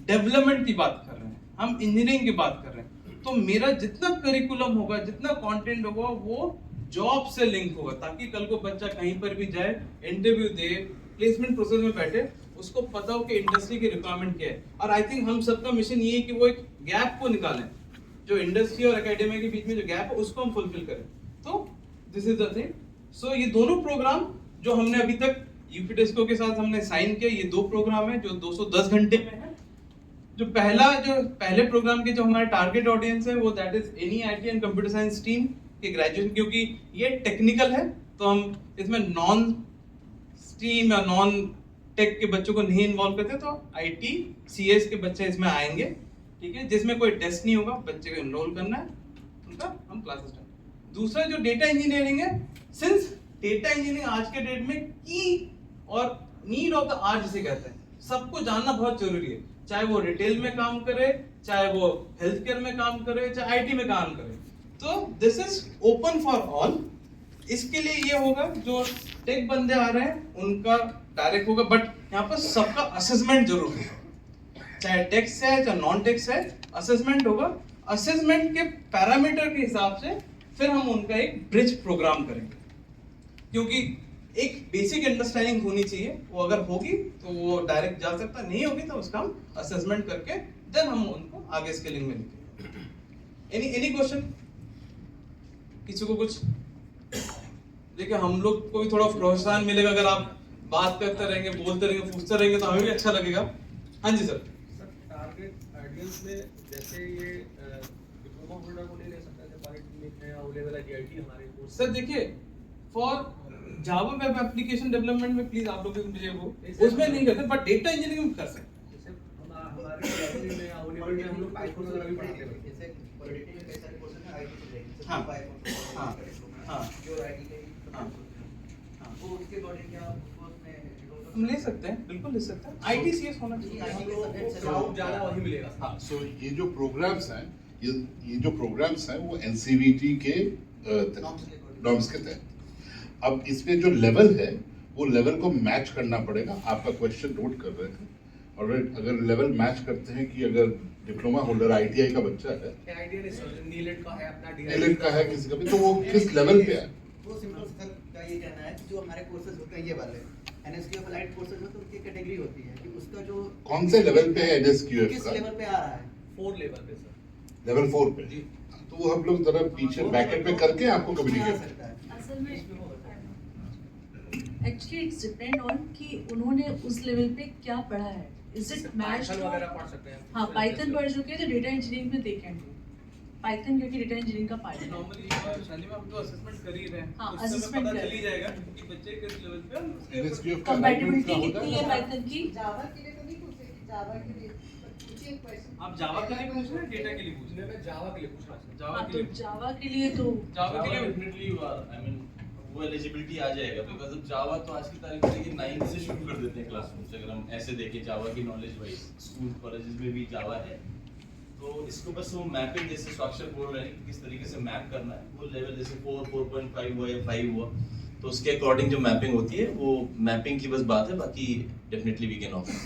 डेवलपमेंट की बात कर रहे हैं, हम इंजीनियरिंग की बात कर रहे हैं. तो मेरा जितना करिकुलम होगा, जितना कंटेंट होगा, वो जॉब से लिंक होगा, ताकि कल को बच्चा कहीं पर भी जाए, इंटरव्यू दे, प्लेसमेंट प्रोसेस में बैठे, उसको पता हो कि इंडस्ट्री की रिक्वायरमेंट क्या है. और आई थिंक हम सबका मिशन ये है कि वो एक गैप को निकालें, जो इंडस्ट्री और एकेडमिया के बीच में जो गैप है उसको हम फुलफिल करें. तो दिस इज द थिंग. सो ये दोनों प्रोग्राम जो हमने अभी तक यूपी डेस्को के साथ हमने साइन किया, ये 2 प्रोग्राम है जो 210 घंटे में है. जो पहले प्रोग्राम के जो हमारे टारगेट ऑडियंस है वो that is any IT and computer science stream के ग्रेजुएशन, क्योंकि ये टेक्निकल है तो हम इसमें नॉन स्ट्रीम या नॉन टेक के बच्चों को नहीं इन्वॉल्व करते. तो आईटी सीएस के बच्चे इसमें आएंगे, ठीक है, जिसमें कोई टेस्ट नहीं होगा, बच्चे को एनरोल करना है, उनका हम क्लासेस स्टार्ट. दूसरा जो डेटा इंजीनियरिंग है, सिंस डेटा इंजीनियरिंग आज के डेट में की और नीड ऑफ द आवर जिसे कहते हैं, सबको जानना बहुत जरूरी है, चाहे वो रिटेल में काम करे, चाहे वो हेल्थ केयर में काम करे, चाहे आईटी में काम करे. तो this is open for all. इसके लिए ये होगा जो टेक बंदे आ रहे हैं उनका डायरेक्ट होगा, बट यहाँ पर सबका असेसमेंट जरूर है, चाहे टेक से है चाहे नॉन टेक से है, असेसमेंट होगा. असेसमेंट के पैरामीटर के हिसाब से फिर हम उनका एक ब्रिज प्रोग्राम करेंगे, क्योंकि एक बेसिक अंडरस्टैंडिंग होनी चाहिए. वो अगर होगी तो वो डायरेक्ट जा सकता, नहीं होगी तो उसका हम असेसमेंट करके देन हम उनको आगे स्किलिंग में लेंगे. Any question? किसी को कुछ? देखिए हम लोग को भी थोड़ा प्रोत्साहन मिलेगा अगर आप बात करते रहेंगे, बोलते रहेंगे, पूछते रहेंगे तो हमें भी अच्छा लगेगा. हाँ जी सर. टारगेट ऑडियंस में जैसे ये डिप्लोमा होल्डर को नहीं ले सकता है, पॉलिटेक्निक है या ओ लेवल है, जीआईटी हमारे कोर्स. सर देखिए, for Java web application development में प्लीज आप लोग मुझे वो उसमें नहीं करते, बट डेटा इंजीनियरिंग में कर सकते हैं. जैसे हमारे जीआईटी में या ओ लेवल में हम लोग पाइथन वगैरह भी पढ़ाते हैं. जैसे पॉलिटेक्निक में कई सारे कोर्स हैं आईटी से रिलेटेड, हाँ, पाइथन, हाँ, हाँ, प्योर आईटी के, हाँ, तो उसके अकॉर्डिंग क्या उसको उसमें हम ले सकते हैं, बिल्कुल ले सकते हैं. आईटीसीएस होना चाहिए. आईटी के सब्जेक्ट से जॉब ज़्यादा वही मिलेगा. हाँ, सो ये जो प्रोग्राम्स हैं, ये जो प्रोग्राम्स हैं वो एनसीवीटी के नॉर्म्स के तहत. अब इसमें जो लेवल है वो लेवल को मैच करना पड़ेगा. आपका क्वेश्चन नोट कर रहे थे, और अगर लेवल मैच करते हैं कि अगर डिप्लोमा होल्डर आईटीआई का बच्चा है, आईटी नीलेट का है, अपना डीएलएड का है किसी का भी, तो वो किस लेवल पे है. वो सिंपल सर का ये कहना है कि जो हमारे कोर्सेज होते हैं ये वाले एनएसक्यूएफ अलाइड कोर्सेज में, तो उनकी कैटेगरी होती है कि उसका जो कौन से लेवल पे है एनएसक्यूएफ किस का? लेवल पे आ रहा है. 4 लेवल पे सर. लेवल 4 पे. तो वो हम लोग जरा पीछे ब्रैकेट पे करके आपको उसमें आ कम्युनिकेट. सकता है. असल में एक्चुअली इट्स डिपेंड ऑन कि उन्होंने उस लेवल पे क्या पढ़ा है. इज इट मैच पाइथन वगैरह पढ़ सकते हैं. हाँ, पाइथन पढ़ चुके हैं तो डेटा इंजीनियरिंग में दे कैन डू. पाइथन क्योंकि डेटा इंजीनियरिंग का पार्ट है। नॉर्मली शादी में हम तो असेसमेंट कर ही रहे हैं, हाँ, उससे हमें assessment पता कर चल ही जाएगा कि बच्चे किस लेवल पे हैं, उसके NSQF का alignment कंपैटिबिलिटी का कितनी है होता पाइथन की? जावा के लिए तो नहीं पूछे कि जावा के लिए पूछिए क्वेश्चन। आप जावा के लिए पूछ रहे हैं, डेटा के लिए पूछ रहे मैं जावा के लिए पूछ रहा था। हैं? जावा हाँ, के तो लिए, जावा के लिए तो जावा के लिए डेफिनेटली आई मीन वो एलिजिबिलिटी आ जाएगा, बिकॉज अब जावा तो आज की तारीख में 9 से शुरू कर देते हैं क्लासरूम से। अगर हम ऐसे देखें जावा की नॉलेज वाइज स्कूल कॉलेजेस में भी जावा है, तो इसको बस वो मैपिंग जैसे स्वाक्षर बोल रहे हैं कि किस तरीके से मैप करना है, वो लेवल जैसे 4, 4.5 हुआ या 5 हुआ, तो उसके अकॉर्डिंग जो मैपिंग होती है वो मैपिंग की बस बात है, बाकी डेफिनेटली वी कैन ऑफर।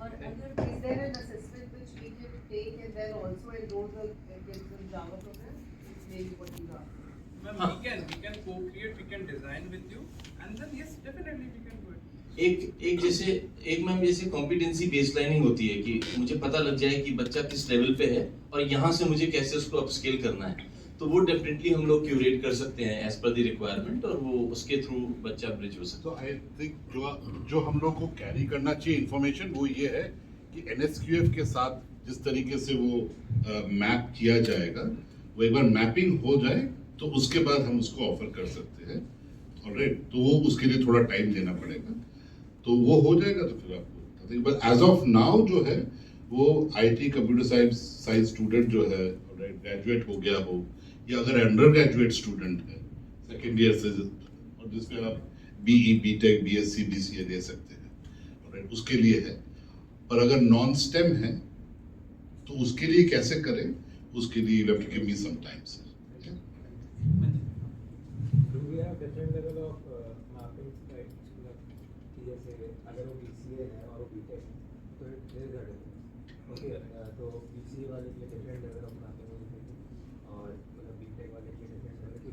और अगर Is there an assessment which we can take and then also enroll the kids in Java program? Is maybe what you are. Ma'am, we can co-create, we can design with you, and then yes, definitely we can do it. एक ma'am जैसे competency बेसलाइनिंग होती है कि मुझे पता लग जाए कि बच्चा किस लेवल पे है और यहाँ से मुझे कैसे उसको अपस्केल करना है, तो वो डेफिनेटली हम लोग क्यूरेट कर सकते हैं एज पर द रिक्वायरमेंट, और वो उसके थ्रू बच्चा ब्रिज हो सकता तो आई थिंक जो हम लोग को कैरी करना चाहिए इंफॉर्मेशन वो ये है कि NSQF के साथ जिस तरीके से वो मैप किया जाएगा, वो एक बार मैपिंग हो जाए तो उसके बाद हम उसको ऑफर कर सकते हैं। ऑलराइट, तो वो उसके लिए थोड़ा टाइम देना पड़ेगा, तो वो हो जाएगा तो फिर आपको बता देंगे। बट एज ऑफ नाउ जो है वो IT कंप्यूटर साइंस स्टूडेंट जो है, ऑलराइट, ग्रेजुएट हो गया हो या अगर अंडर ग्रेजुएट स्टूडेंट है सेकेंड ईयर से, और जिसमें आप BE BTech BSc BCA दे सकते हैं, ऑलराइट, उसके लिए है। पर अगर नॉन स्टेम है तो उसके लिए कैसे करें, उसके लिए you have to give me some time sir. Do we have different level of mapping, like कि जैसे अगर वो BCA है और वो BTech तो there is a difference. Okay, तो BCA वाले के लिए different level of mapping होनी चाहिए और मतलब BTech वाले के लिए different level की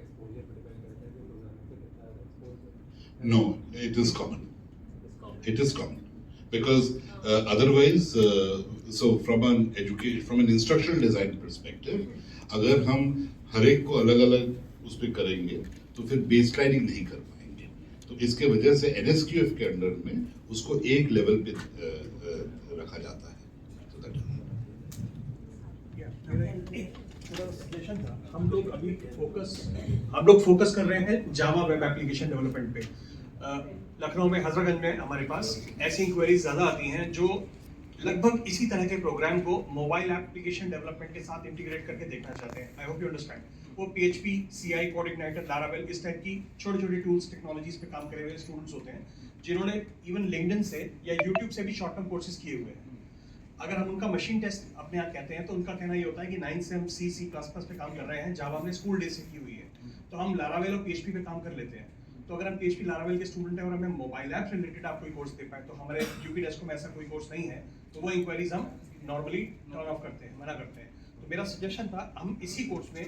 exposure पर depend करता है कि प्रोग्रामिंग पे कितना exposure। No, it is common. It is common because otherwise, so from an instructional design perspective, अगर हम हर एक को अलग अलग उस पे करेंगे तो फिर बेसलाइनिंग नहीं कर पाएंगे, तो इसके वजह से NSQF के अंडर में उसको एक लेवल पे रखा जाता है। तो that छोटा सजेशन था, हम लोग फोकस कर रहे हैं जावा वेब एप्लीकेशन डेवलपमेंट पे। लखनऊ में हजरतगंज में हमारे पास ऐसी इंक्वायरीज ज़्यादा आती हैं जो लगभग इसी तरह के प्रोग्राम को मोबाइल एप्लीकेशन डेवलपमेंट के साथ इंटीग्रेट करके देखना चाहते हैं। I hope you understand. वो PHP, CI, code igniter, Laravel इस टाइप की छोटी छोटी टूल्स टेक्नोलॉजीज पे काम करे हुए स्टूडेंट्स होते हैं जिन्होंने इवन लिंक्डइन से या यूट्यूब से भी शॉर्ट टर्म कोर्सेज किए हुए हैं। अगर हम उनका मशीन टेस्ट अपने आप कहते हैं तो उनका कहना ये होता है कि 9 से हम C++ पे काम कर रहे हैं, जावा हमने स्कूल डे से की हुई है, तो हम लारावेल और PHP पे काम कर लेते हैं। तो अगर हम PHP लारावेल के स्टूडेंट हैं और हमें मोबाइल ऐप से रिलेटेड आप कोई कोर्स दे पाए, तो हमारे यूपी डेस्को में ऐसा कोई कोर्स नहीं है, तो वो इंक्वायरीज हम नॉर्मली टर्न ऑफ करते हैं, मना करते हैं। तो मेरा सजेशन था हम इसी कोर्स में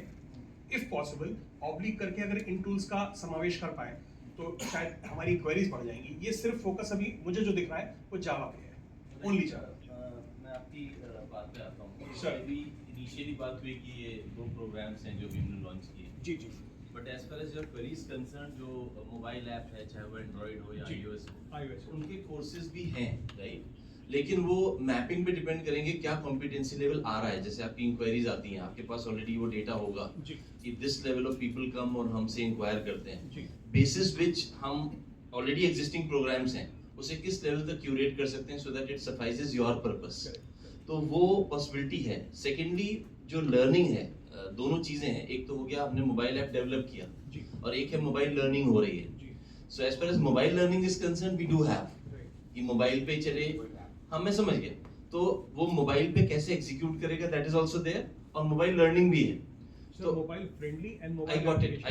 इफ पॉसिबल ऑब्लिक करके अगर इन टूल्स का समावेश कर पाए तो शायद हमारी क्वेरीज बढ़ जाएंगी। ये सिर्फ फोकस अभी मुझे जो दिख रहा है वो जावा पे है, ओनली जावा। मैं आपकी बात पे आता हूँ। सर। अभी इनिशियली बात हुई कि ये 2 प्रोग्राम्स हैं जो भी हमने लॉन्च किए। जी जी। But as far as your queries concern, जो मोबाइल ऐप है चाहे वो एंड्रॉइड हो या जी। iOS हो, iOS हो। उनके कोर्सेज भी हैं, राइट, लेकिन वो मैपिंग पे डिपेंड करेंगे क्या कॉम्पिटेंसी लेवल आ रहा है। जैसे आपकी इंक्वायरीज आती हैं, आपके पास ऑलरेडी वो डेटा होगा जी कि this level of people come और हमसे इंक्वायर करते हैं, जी बेसिस विच हम ऑलरेडी एग्जिस्टिंग प्रोग्राम्स हैं उसे किस लेवल तक क्यूरेट कर सकते हैं so that it suffices your purpose, तो वो पॉसिबिलिटी है। सेकेंडली जो लर्निंग है, दोनों चीजें हैं, एक तो हो गया आपने मोबाइल ऐप डेवलप किया जी और एक है मोबाइल लर्निंग हो रही है। जी so as far as mobile learning is concern we do have कि मोबाइल पे चले, हाँ मैं समझ गया, तो वो मोबाइल पे कैसे एग्जीक्यूट करेगा दैट इज आल्सो देयर, और मोबाइल लर्निंग भी है। तो mobile friendly and I mobile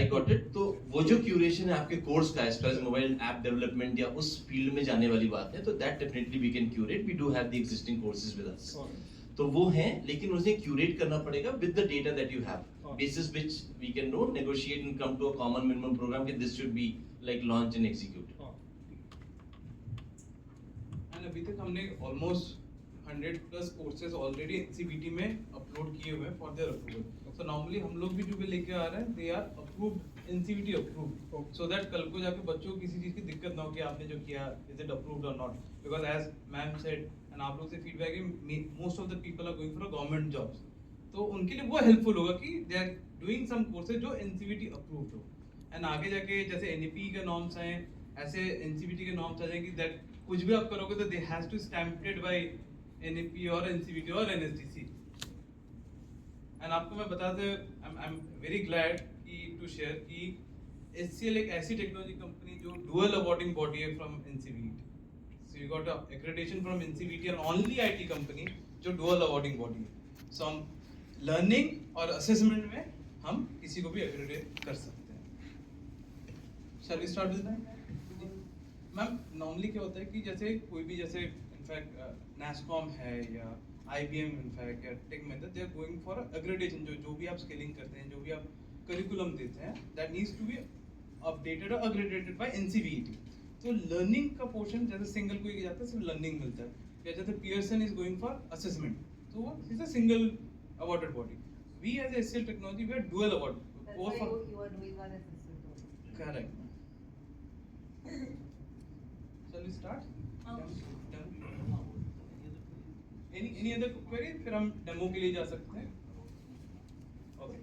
got it. तो वो जो क्यूरेशन है आपके कोर्स का as far as mobile app development या उस फील्ड में जाने वाली बात है, तो that definitely we can curate, we do have the existing courses with us, तो वो हैं, लेकिन उन्हें क्यूरेट करना पड़ेगा with the data that you have, basis which we can no negotiate and come to a common minimum programme कि this should be like launch and execute. And अभी तक हमने ऑलमोस्ट 100+ कोर्सेज ऑलरेडी NCBT में upload किए हुए हैं for their approval. So normally हम लोग भी जो भी लेके आ रहे हैं they are approved, NCBT approved, so that कल को जाके बच्चों को किसी चीज की दिक्कत ना हो कि आपने जो किया इज इट अप्रूव्ड और not, because as ma'am said and आप लोग से फीडबैक है most of the people are going for government jobs, तो उनके लिए वो हेल्पफुल होगा कि they are doing some courses जो एनसीवीटी अप्रूव्ड हो, एंड आगे जाके जैसे एनईपी के नॉर्म्स हैं ऐसे एनसीवीटी के नॉर्म्स आ जाएंगे दैट कुछ भी आप करोगे तो they has to stamped by NEP और एनसीवीटी और एनएसडीसी। एंड आपको मैं बता दें, आई एम वेरी ग्लैड कि टू शेयर कि HCL एक ऐसी टेक्नोलॉजी कंपनी जो डुअल अवार्डिंग बॉडी है from NCVT. So you got accreditation from NCVT and only IT company जो डुअल अवार्डिंग बॉडी है। सो हम लर्निंग और असेसमेंट में हम किसी को भी एक्रेडिट कर सकते हैं। Shall we start with that? Ma'am normally क्या होता है कि जैसे कोई भी जैसे इनफैक्ट NASSCOM है या IBM इनफैक्ट या tech method, they are going for accreditation. जो भी आप स्केलिंग करते हैं, जो भी आप करिकुलम देते हैं, that needs to be updated और एक्रेडिटेड बाय NCVT। तो लर्निंग का पोर्शन जैसे सिंगल कोई जाता है सिर्फ लर्निंग मिलता है, या जैसे Pearson is going for assessment, तो वो is a single awarded body. We as HCL Technology, we are dual award. That's why you are doing one assessment. Correct. Shall we start? Done. Any other query? फिर हम demo के लिए जा सकते हैं. Okay.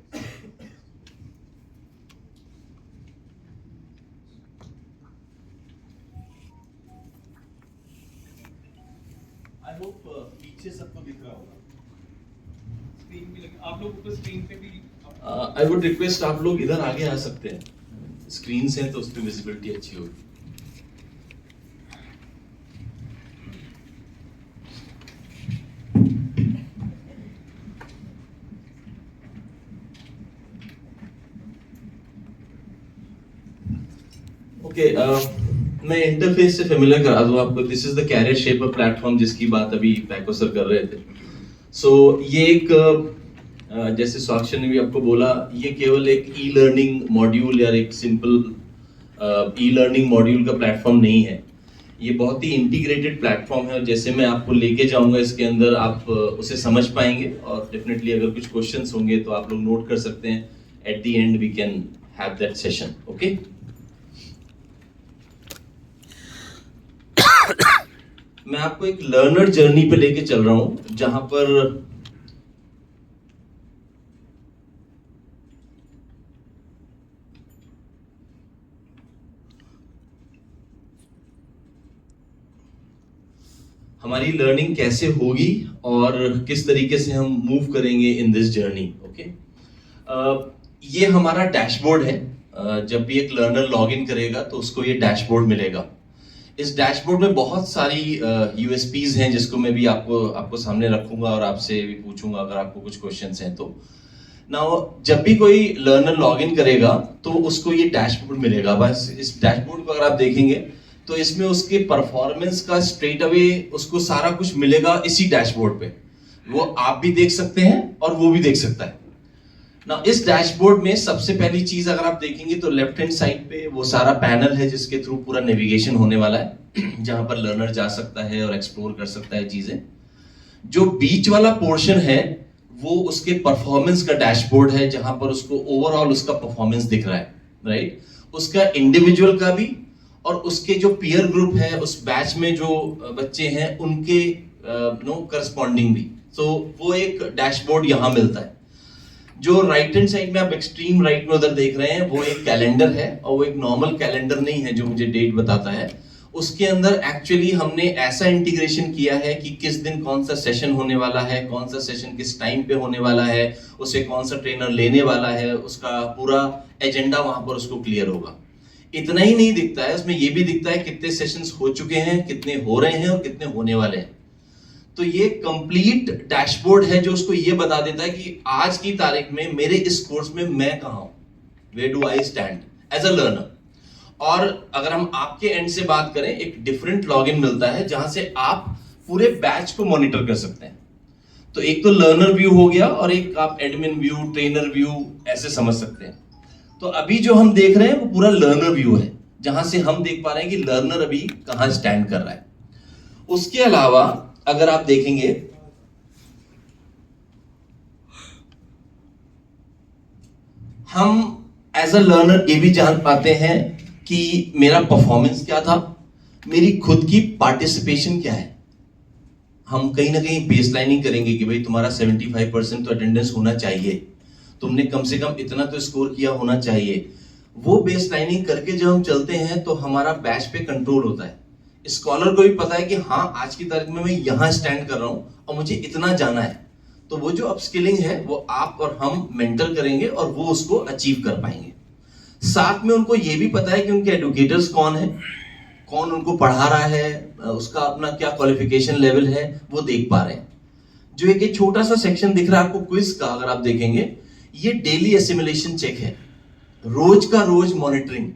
I hope पीछे सबको दिख रहा होगा. आप लोग ऊपर स्क्रीन पे भी आई वुड रिक्वेस्ट आप लोग इधर आगे आ सकते हैं, स्क्रीन से तो उस पर विजिबिलिटी अच्छी होगी. ओके, मैं इंटरफेस से फेमिलियर करा दूं आपको. This is the career shaper platform जिसकी बात अभी पैको सर कर रहे थे. सो ये एक जैसे साक्षी ने भी आपको बोला, ये केवल एक ई लर्निंग मॉड्यूल या एक सिंपल ई लर्निंग मॉड्यूल का प्लेटफॉर्म नहीं है. ये बहुत ही इंटीग्रेटेड प्लेटफॉर्म है, और जैसे मैं आपको लेके जाऊंगा इसके अंदर आप उसे समझ पाएंगे, और डेफिनेटली अगर कुछ क्वेश्चंस होंगे तो आप लोग नोट कर सकते हैं. At the end we can have that session. Okay, मैं आपको एक लर्नर जर्नी पे लेके चल रहा हूं, जहां पर हमारी लर्निंग कैसे होगी और किस तरीके से हम मूव करेंगे इन दिस जर्नी. ओके, ये हमारा डैशबोर्ड है. जब भी एक लर्नर लॉग इन करेगा तो उसको ये डैशबोर्ड मिलेगा. इस डैशबोर्ड में बहुत सारी USPs हैं जिसको मैं भी आपको सामने रखूंगा और आपसे भी पूछूंगा अगर आपको कुछ क्वेश्चंस हैं तो. नाउ जब भी कोई लर्नर लॉगिन करेगा तो उसको ये डैशबोर्ड मिलेगा. बस इस डैशबोर्ड को अगर आप देखेंगे तो इसमें उसके परफॉर्मेंस का स्ट्रेट अवे उसको सारा कुछ मिलेगा इसी डैशबोर्ड पे. वो आप भी देख सकते हैं और वो भी देख सकता है. ना इस डैशबोर्ड में सबसे पहली चीज अगर आप देखेंगे तो लेफ्ट हैंड साइड पे वो सारा पैनल है जिसके थ्रू पूरा नेविगेशन होने वाला है, जहां पर लर्नर जा सकता है और एक्सप्लोर कर सकता है चीजें. जो बीच वाला पोर्शन है वो उसके परफॉर्मेंस का डैशबोर्ड है, जहां पर उसको ओवरऑल उसका परफॉर्मेंस दिख रहा है. राइट, उसका इंडिविजुअल का भी और उसके जो पीयर ग्रुप है उस बैच में जो बच्चे हैं उनके करस्पॉन्डिंग भी. तो वो एक डैशबोर्ड यहां मिलता है. जो राइट हैंड साइड में आप एक्सट्रीम राइट में उधर देख रहे हैं वो एक कैलेंडर है, और वो एक नॉर्मल कैलेंडर नहीं है जो मुझे डेट बताता है. उसके अंदर एक्चुअली हमने ऐसा इंटीग्रेशन किया है कि किस दिन कौन सा सेशन होने वाला है, कौन सा सेशन किस टाइम पे होने वाला है, उसे कौन सा ट्रेनर लेने वाला है, उसका पूरा एजेंडा वहां पर उसको क्लियर होगा. इतना ही नहीं दिखता है, उसमें ये भी दिखता है कितने सेशंस हो चुके हैं, कितने हो रहे हैं और कितने होने वाले हैं. तो ये कंप्लीट डैशबोर्ड है जो उसको ये बता देता है कि आज की तारीख में मेरे इस कोर्स में मैं कहां हूं, where do I stand as a learner. और अगर हम आपके एंड से बात करें, एक डिफरेंट लॉगिन मिलता है जहां से आप पूरे बैच को मॉनिटर कर सकते हैं. तो एक तो लर्नर व्यू हो गया और एक आप एडमिन व्यू, ट्रेनर व्यू ऐसे समझ सकते हैं. तो अभी जो हम देख रहे हैं वो पूरा लर्नर व्यू है, जहां से हम देख पा रहे हैं कि लर्नर अभी कहां स्टैंड कर रहा है. उसके अलावा अगर आप देखेंगे हम एज अ लर्नर ये भी जान पाते हैं कि मेरा परफॉर्मेंस क्या था, मेरी खुद की पार्टिसिपेशन क्या है. हम कहीं ना कहीं बेसलाइनिंग करेंगे कि भाई तुम्हारा 75% तो अटेंडेंस होना चाहिए, तुमने कम से कम इतना तो स्कोर किया होना चाहिए। वो बेसलाइनिंग करके जब हम चलते हैं तो हमारा बैच पे कंट्रोल होता है। स्कॉलर को भी पता है कि हाँ आज की तारीख में मैं यहाँ स्टैंड कर रहा हूँ और मुझे इतना जाना है। तो वो जो अपस्किलिंग है वो आप और हम मेंटर करेंगे और वो उसको अचीव कर पाएंगे। साथ में उनको ये भी पता है कि उनके एडुकेटर्स कौन है, कौन उनको पढ़ा रहा है, उसका अपना क्या क्वालिफिकेशन लेवल है, वो देख पा रहे हैं। जो एक छोटा सा सेक्शन दिख रहा है आपको क्विज का, अगर आप देखेंगे ये डेली एसिमुलेशन चेक है, रोज का रोज मॉनिटरिंग।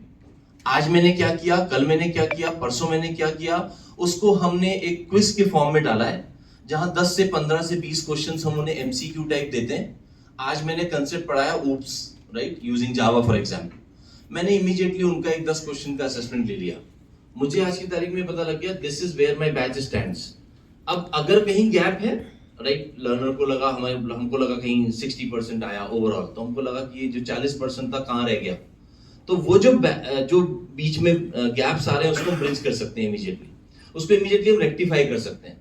आज मैंने क्या किया, कल मैंने क्या किया, परसों मैंने क्या किया, उसको हमने एक क्विज के फॉर्म में डाला है जहां 10 से 15 से 20 क्वेश्चंस हम उन्हें एमसीक्यू टाइप देते हैं। आज मैंने कंसेप्ट पढ़ाया oops, right, using Java for example. मैंने इमीडिएटली उनका एक 10 क्वेश्चन का असेसमेंट ले लिया। मुझे आज की तारीख में पता लग गया this is where my batch stands. अब अगर कहीं गैप है, राइट, लर्नर को लगा, हमको लगा कहीं 60% आया ओवरऑल, तो हमको लगा कि ये जो 40% था कहाँ रह गया, तो वो जो बीच में गैप्स आ रहे हैं उसको हम ब्रिज कर सकते हैं इमीडिएटली, उसको इमीडिएटली हम रेक्टिफाई कर सकते हैं,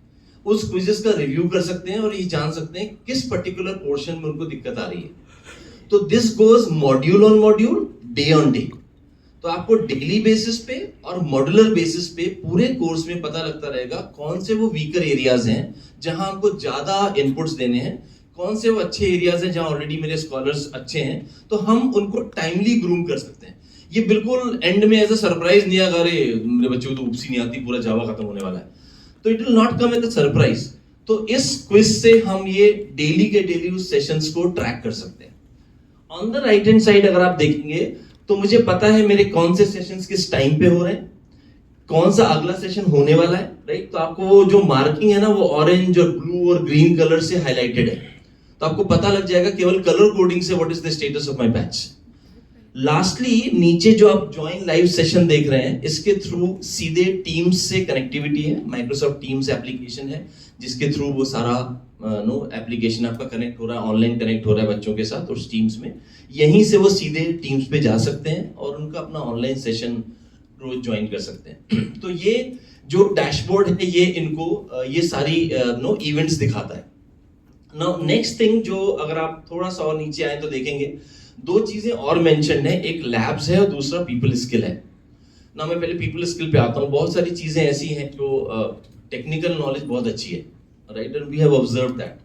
उस क्विजेस का रिव्यू कर सकते हैं और ये जान सकते हैं किस पर्टिकुलर पोर्शन में उनको दिक्कत आ रही है। तो this goes module on module, day on day. तो आपको डेली बेसिस पे और मॉड्यूलर बेसिस पे पूरे कोर्स में पता लगता रहेगा कौन से वो वीकर एरियाज हैं जहां हमको ज्यादा इनपुट्स देने हैं, कौन से वो अच्छे एरियाज हैं जहां ऑलरेडी मेरे स्कॉलर्स अच्छे हैं, तो हम उनको टाइमली ग्रूम कर सकते हैं। ये बिल्कुल एंड में ऐसा सरप्राइज नहीं आएगा, अरे मेरे बच्चों को तो ऊप्स ही नहीं आती, पूरा जावा खत्म होने वाला है, तो it will not come as a surprise. तो इस क्विज से हम ये डेली के डेली उस सेशंस को ट्रैक कर सकते हैं। On the right hand side अगर आप देखेंगे तो मुझे पता है मेरे कौन से सेशंस किस टाइम पे हो रहे हैं, कौन सा अगला सेशन होने वाला है, राइट। तो आपको वो जो मार्किंग है ना वो ऑरेंज और ब्लू और ग्रीन कलर से हाईलाइटेड है, तो आपको पता लग जाएगा केवल कलर कोडिंग से what is the status of my batch. Lastly नीचे जो आप ज्वाइन लाइव सेशन देख रहे हैं, इसके थ्रू सीधे टीम्स से कनेक्टिविटी है, माइक्रोसॉफ्ट टीम्स एप्लीकेशन है जिसके थ्रू वो सारा एप्लीकेशन आपका कनेक्ट हो रहा है, ऑनलाइन कनेक्ट हो रहा है बच्चों के साथ उस टीम्स में। यहीं से वो सीधे टीम्स पे जा सकते हैं और उनका अपना ऑनलाइन सेशन रोज ज्वाइन कर सकते हैं। तो ये जो डैशबोर्ड है ये इनको ये सारी इवेंट्स दिखाता है। नाउ नेक्स्ट थिंग जो अगर आप थोड़ा सा और नीचे आए तो देखेंगे दो चीजें और मेंशन्ड है, एक लैब्स है और दूसरा पीपल स्किल है ना। मैं पहले पीपल स्किल पे आता हूँ। बहुत सारी चीजें ऐसी हैं जो टेक्निकल नॉलेज बहुत अच्छी है, right, and we have observed that.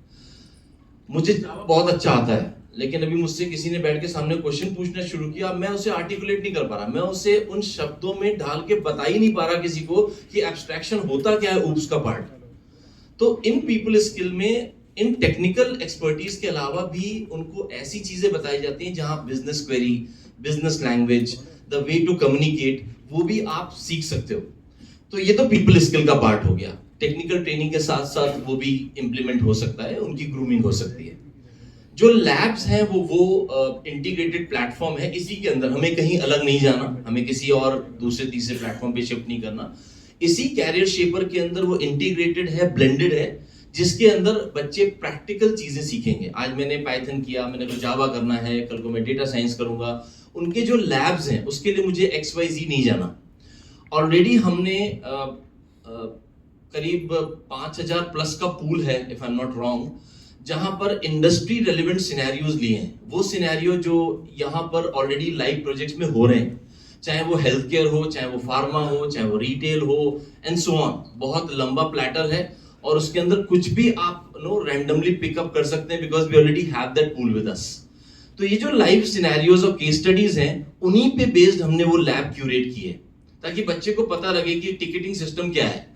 मुझे बहुत अच्छा आता है, लेकिन अभी मुझसे किसी ने बैठ के सामने क्वेश्चन पूछना शुरू किया, मैं उसे आर्टिकुलेट नहीं कर पा रहा, मैं उसे उन शब्दों में ढाल के बता ही नहीं पा रहा किसी को कि एब्स्ट्रैक्शन होता क्या है ऊप्स का पार्ट। तो इन पीपल स्किल में इन टेक्निकल एक्सपर्टीज के अलावा भी उनको ऐसी चीजें बताई जाती हैं जहां business query, business language, the way to communicate, वो भी आप सीख सकते हो। तो ये तो पीपल स्किल का पार्ट हो गया। टेक्निकल ट्रेनिंग के साथ साथ वो भी इंप्लीमेंट हो सकता है, उनकी ग्रूमिंग हो सकती है। जो लैब्स हैं वो इंटीग्रेटेड प्लेटफॉर्म है, इसी के अंदर हमें कहीं अलग नहीं जाना, हमें किसी और दूसरे तीसरे प्लेटफॉर्म पे शिफ्ट नहीं करना। इसी कैरियर शेपर के अंदर वो इंटीग्रेटेड है, ब्लेंडेड है, जिसके अंदर बच्चे प्रैक्टिकल चीजें सीखेंगे। आज मैंने पाइथन किया, मैंने को जावा करना है, कल को मैं डेटा साइंस करूंगा। उनके जो लैब्स हैं उसके लिए मुझे XYZ नहीं जाना। ऑलरेडी हमने करीब 5000 प्लस का पूल है, if I am not wrong, जहां पर इंडस्ट्री रेलिवेंट सिनेरियोज लिए हैं। वो सिनेरियो जो यहाँ पर ऑलरेडी लाइव प्रोजेक्ट्स में हो रहे हैं, चाहे वो हेल्थ केयर हो, चाहे वो फार्मा हो, चाहे वो रिटेल हो, एंड सो ऑन। बहुत लंबा प्लेटर है और उसके अंदर कुछ भी आप रैंडमली पिकअप कर सकते हैं, because we already have that pool with us. तो ये जो लाइव सिनेरियोज और केस स्टडीज हैं, उन्हीं पे बेस्ड हमने वो लैब क्यूरेट की है, ताकि बच्चे को पता लगे कि टिकटिंग सिस्टम क्या है।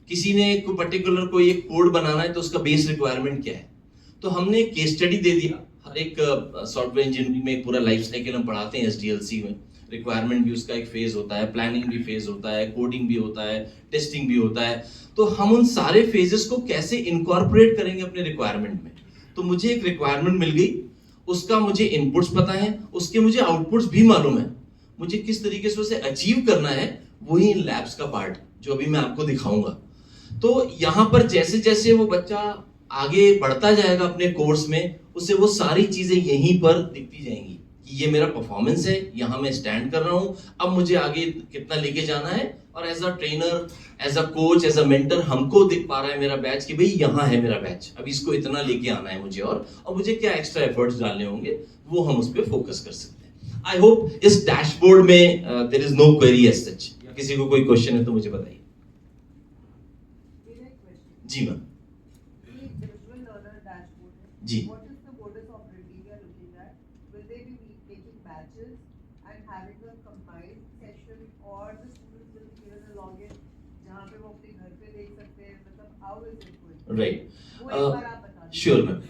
किसी ने कोई पर्टिकुलर कोई एक कोड बनाना है तो उसका बेस रिक्वायरमेंट क्या है, तो हमने एक केस स्टडी दे दिया। हर एक सॉफ्टवेयर इंजीनियरिंग में एक पूरा लाइफ साइकिल हम पढ़ाते हैं SDLC में। रिक्वायरमेंट भी उसका एक फेज होता है, प्लानिंग भी फेज होता है, कोडिंग भी होता है, टेस्टिंग भी होता है। तो हम उन सारे फेजेस को कैसे इनकॉर्पोरेट करेंगे अपने रिक्वायरमेंट में। तो मुझे एक रिक्वायरमेंट मिल गई, उसका मुझे इनपुट्स पता है, उसके मुझे आउटपुट्स भी मालूम है, मुझे किस तरीके से उसे अचीव करना है, वही इन लैब्स का पार्ट जो अभी मैं आपको दिखाऊंगा। तो यहाँ पर जैसे जैसे वो बच्चा आगे बढ़ता जाएगा अपने कोर्स में, उसे वो सारी चीजें यहीं पर दिखती जाएंगी। कि ये मेरा परफॉर्मेंस है, यहाँ मैं स्टैंड कर रहा हूँ, अब मुझे आगे कितना लेके जाना है, और as a trainer, as a coach, as a mentor हमको दिख पा रहा है मेरा बैच कि भाई यहाँ है मेरा बैच, अब इसको इतना लेके आना है मुझे, और मुझे क्या एक्स्ट्रा एफर्ट्स डालने होंगे वो हम उस पर फोकस कर सकते हैं। आई होप इस डैशबोर्ड में there is no query as such. किसी को कोई क्वेश्चन है तो मुझे बताइए। जी मैम। जी। Right, sure ma'am.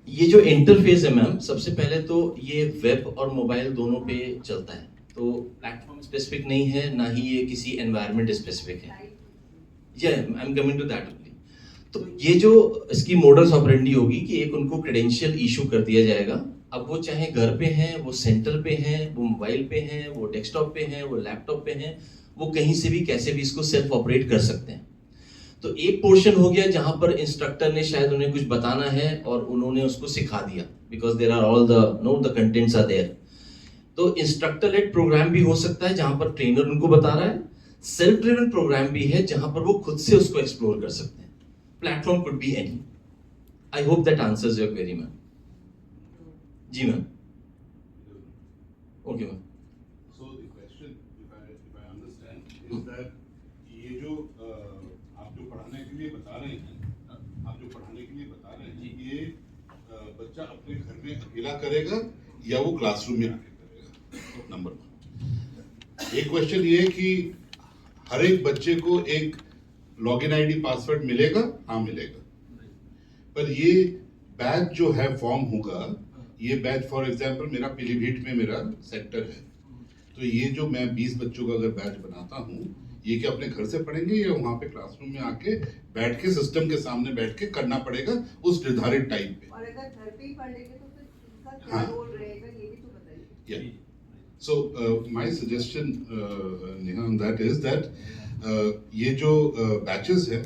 ये जो इंटरफेस है मैम, सबसे पहले तो ये वेब और मोबाइल दोनों पे चलता है, तो प्लेटफॉर्म स्पेसिफिक नहीं है, ना ही ये किसी एनवायरनमेंट स्पेसिफिक है। I am coming to that only. तो ये जो इसकी मोडस ऑपरेंडी होगी कि एक उनको क्रेडेंशियल इशू कर दिया जाएगा, अब वो चाहे घर पे हैं, वो सेंटर पे हैं, वो मोबाइल पे हैं, वो डेस्कटॉप पे हैं, वो लैपटॉप पे हैं, वो कहीं से भी कैसे भी इसको सेल्फ ऑपरेट कर सकते हैं। तो एक पोर्शन हो गया जहां पर इंस्ट्रक्टर ने शायद उन्हें कुछ बताना है और उन्होंने उसको सिखा दिया, because there are all the contents are there. तो इंस्ट्रक्टर लेड प्रोग्राम भी हो सकता है जहां पर ट्रेनर उनको बता रहा है, सेल्फ ड्रिवन प्रोग्राम भी है जहां पर वो खुद से उसको एक्सप्लोर कर सकते हैं। Platform could be any. I hope that answers your query ma'am. जी ma'am. Okay ma'am. So the question, if I understand, is that ये जो आप जो पढ़ाने के लिए बता रहे हैं, ये बच्चा अपने घर में अकेला करेगा या वो क्लासरूम में आके करेगा? नंबर 1। एक क्वेश्चन ये है कि हर एक बच्चे को एक लॉगिन आईडी पासवर्ड मिलेगा? हाँ मिलेगा। पर ये बैच जो है फॉर्म होगा, ये बैच फॉर एग्जांपल मेरा पीलीभीत में मेरा सेक्टर है, तो ये जो मैं 20 बच्चों का अगर बैच बनाता हूँ, ये क्या अपने घर से पढ़ेंगे या वहाँ पे क्लासरूम में आके बैठ के सिस्टम के सामने बैठ के करना पड़ेगा उस निर्धारित टाइम पे? और अगर घर पे ही पढ़ लेंगे तो फिर इनका क्या रोल रहेगा, ये भी तो बताइए। So my suggestion, Neha, on that is that ये जो बैचेस है,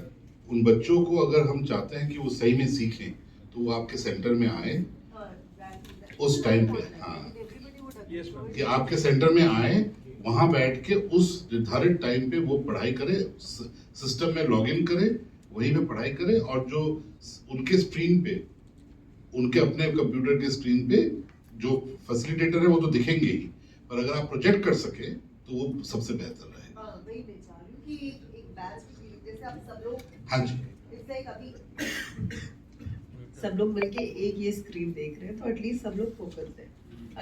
उन बच्चों को अगर हम चाहते हैं कि वो सही में सीखें, तो वो आपके सेंटर में आए उस टाइम पे। हाँ, कि आपके सेंटर में आए, वहाँ बैठ के उस निर्धारित टाइम पे वो पढ़ाई करे, सिस्टम में लॉगिन करे, वहीं पे पढ़ाई करे, और जो उनके स्क्रीन पे, उनके अपने कंप्यूटर के स्क्रीन पे जो फैसिलिटेटर है वो तो दिखेंगे ही, पर अगर आप प्रोजेक्ट कर सके तो वो सबसे बेहतर रहेगा। हाँ, वही मैं चाह रही हूँ कि एक बैच जैसे आप सब लोग, हाँ जी, इससे कभी सब लोग मिलके एक ये स्क्रीन देख रहे हैं तो एटलीस्ट सब लोग फोकस है।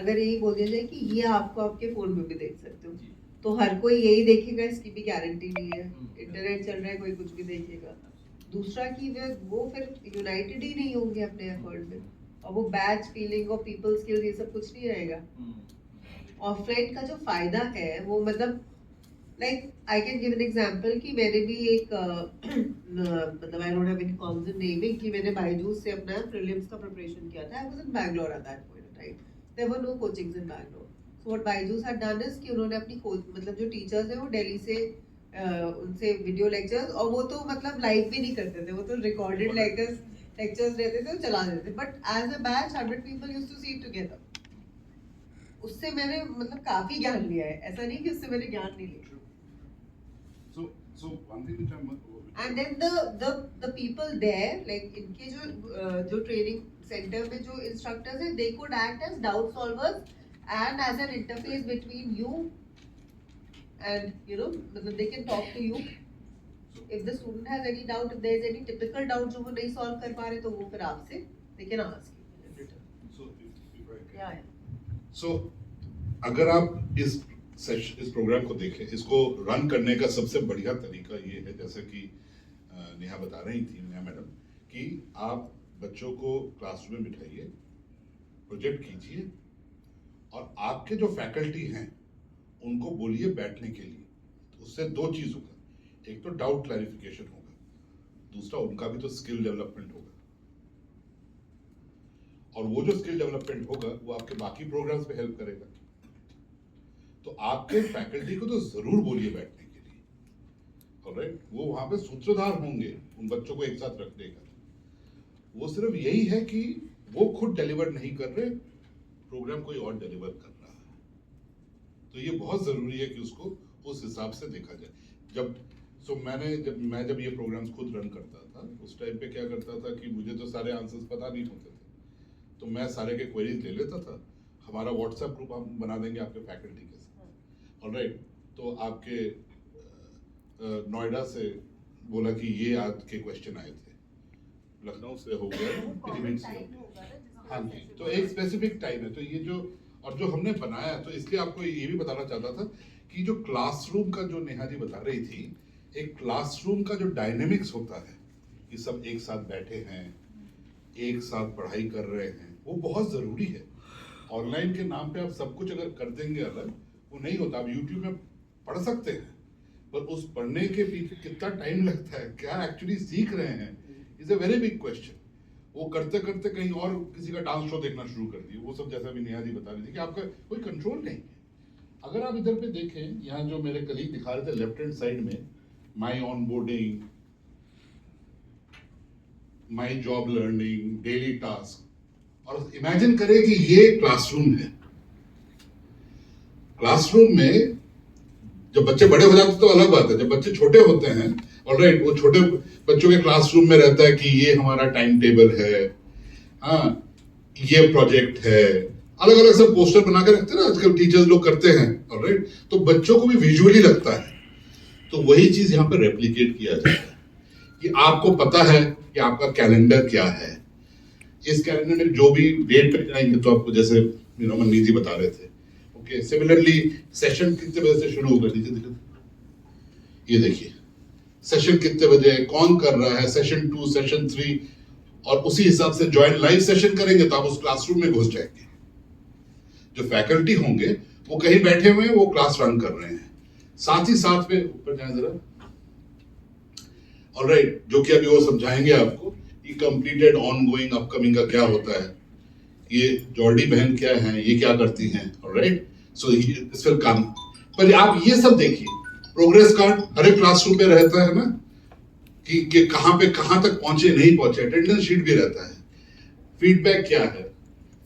अगर यही बोल दिया जाए कि ये आपको आपके फोन में भी देख सकते हो, तो हर कोई यही देखेगा, इसकी भी गारंटी नहीं है। इंटरनेट चल रहा है, कोई कुछ भी देखेगा। दूसरा कि वो फिर यूनाइटेड ही नहीं होंगे अपने एफर्ट में, और वो बैच फीलिंग और पीपल स्किल्स ये सब कुछ नहीं रहेगा। ऑफलाइन का जो फायदा है वो मतलब like I can give an example कि मैंने भी एक मतलब I don't have any cons in naming कि मैंने बायजूस से अपना प्रीलिम्स का प्रिपरेशन किया था। I was in Bangalore at that point of time, there were no coachings in Bangalore. So what Byju's had done is कि उन्होंने अपनी मतलब जो टीचर्स हैं वो दिल्ली से उनसे वीडियो लेक्चर्स, और वो तो मतलब लाइव भी नहीं करते थे, वो तो रिकॉर्डेड लेक्चर्स रहते थे, वो चला देते थे। But as a batch 100 people used to see it together. उससे मैंने मतलब काफी ज्ञान लिया है, ऐसा नहीं कि उससे मैंने ज्ञान नहीं लिया। So one thing which I'm and then the people there, like इनके जो ट्रेनिंग सेंटर में जो इंस्ट्रक्टर्स हैं, they could act as doubt solvers and as an interface between you and मतलब they can talk to you if the student has any doubt, if there is any typical doubt जो वो नहीं solve कर पा रहे, तो वो फिर आपसे they can ask you. So if I can. Yeah. So अगर आप इस प्रोग्राम को देखें, इसको रन करने का सबसे बढ़िया तरीका ये है, जैसे कि नेहा बता रही थी, नेहा मैडम, कि आप बच्चों को क्लासरूम में बिठाइए, प्रोजेक्ट कीजिए, और आपके जो फैकल्टी हैं उनको बोलिए बैठने के लिए। तो उससे दो चीज़ होगा, एक तो डाउट क्लैरिफिकेशन होगा, दूसरा उनका भी तो स्किल डेवलपमेंट होगा, और वो जो स्किल डेवलपमेंट होगा वो आपके बाकी प्रोग्राम्स पे हेल्प करेगा। तो आपके फैकल्टी को तो जरूर बोलिए बैठने के लिए, ऑलराइट? वो वहां पे सूत्रधार होंगे उन बच्चों को एक साथ रखने का। वो सिर्फ यही है कि वो खुद डिलीवर नहीं कर रहे, प्रोग्राम कोई और डिलीवर कर रहा है। तो ये बहुत ज़रूरी है कि उसको उस हिसाब से देखा जाए। जब मैं ये प्रोग्राम्स खुद रन करता था, उस टाइम पे क्या करता था कि मुझे तो सारे आंसर्स पता नहीं होते थे, तो मैं सारे के क्वेरीज ले लेता था। हमारा व्हाट्सएप ग्रुप हम बना देंगे आपके फैकल्टी के साथ, ऑलराइट। तो आपके नोएडा से बोला कि ये आज के क्वेश्चन आए थे, लखनऊ से हो गया, हाँ जी, तो एक स्पेसिफिक टाइम है। तो ये जो हमने बनाया, तो इसलिए आपको ये भी बताना चाहता था कि जो क्लासरूम का, जो नेहा जी बता रही थी, एक क्लासरूम का जो डायनेमिक्स होता है कि सब एक साथ बैठे हैं, एक साथ पढ़ाई कर रहे हैं, वो बहुत ज़रूरी है। ऑनलाइन के नाम पे आप सब कुछ अगर कर देंगे अलग, वो नहीं होता। आप यूट्यूब में पढ़ सकते हैं, पर उस पढ़ने के पीछे कितना टाइम लगता है, क्या एक्चुअली सीख रहे हैं, is a very big question. वो करते करते कहीं और किसी का डांस शो देखना शुरू कर दिए, वो सब जैसा भी नेहा जी बता रही थी कि आपका कोई कंट्रोल नहीं है। अगर आप इधर पे देखें, यहाँ जो मेरे कलीग दिखा रहे थे लेफ्ट हैंड साइड में, my onboarding, my job learning, daily task, और इमेजिन करें कि ये क्लासरूम है। क्लासरूम में जब बच्चे बड़े हो जाते तो अलग बात है, जब बच्चे छोटे होते हैं, ऑलराइट, वो छोटे बच्चों के क्लासरूम में रहता है कि ये हमारा टाइम टेबल है, हाँ ये प्रोजेक्ट है, अलग अलग सब पोस्टर बना के रखते हैं ना आजकल टीचर्स लोग करते हैं, ऑलराइट। तो बच्चों को भी विजुअली लगता है, तो वही चीज यहाँ पर रेप्लिकेट किया जाता है कि आपको पता है कि आपका कैलेंडर क्या है। इस कैलेंडर में जो भी डेट पे जाएंगे, तो आपको जैसे मनीष जी बता रहे थे, ओके, सिमिलरली सेशन कितने बजे से शुरू होगा, ये देखिए सेशन कितने बजे है, कौन कर रहा है, सेशन 2, सेशन 3, और उसी हिसाब से ज्वाइन लाइव सेशन करेंगे तो आप उस क्लासरूम में घुस जाएंगे। जो फैकल्टी होंगे वो कहीं बैठे हुए हैं, वो क्लास रन कर रहे हैं, साथ ही साथ में ऊपर जाए जरा, ऑलराइट, जो कि अभी वो समझाएंगे आपको कि कंप्लीटेड, ऑनगोइंग, अपकमिंग का क्या होता है, ये जॉर्डी बहन क्या है, ये क्या करती हैं, ऑलराइट। सो इस पर काम, पर आप ये सब देखिए, प्रोग्रेस कार्ड हर एक क्लासरूम में रहता है ना, कि कहाँ पे कहाँ तक पहुंचे, नहीं पहुंचे, अटेंडेंस शीट भी रहता है, फीडबैक क्या है,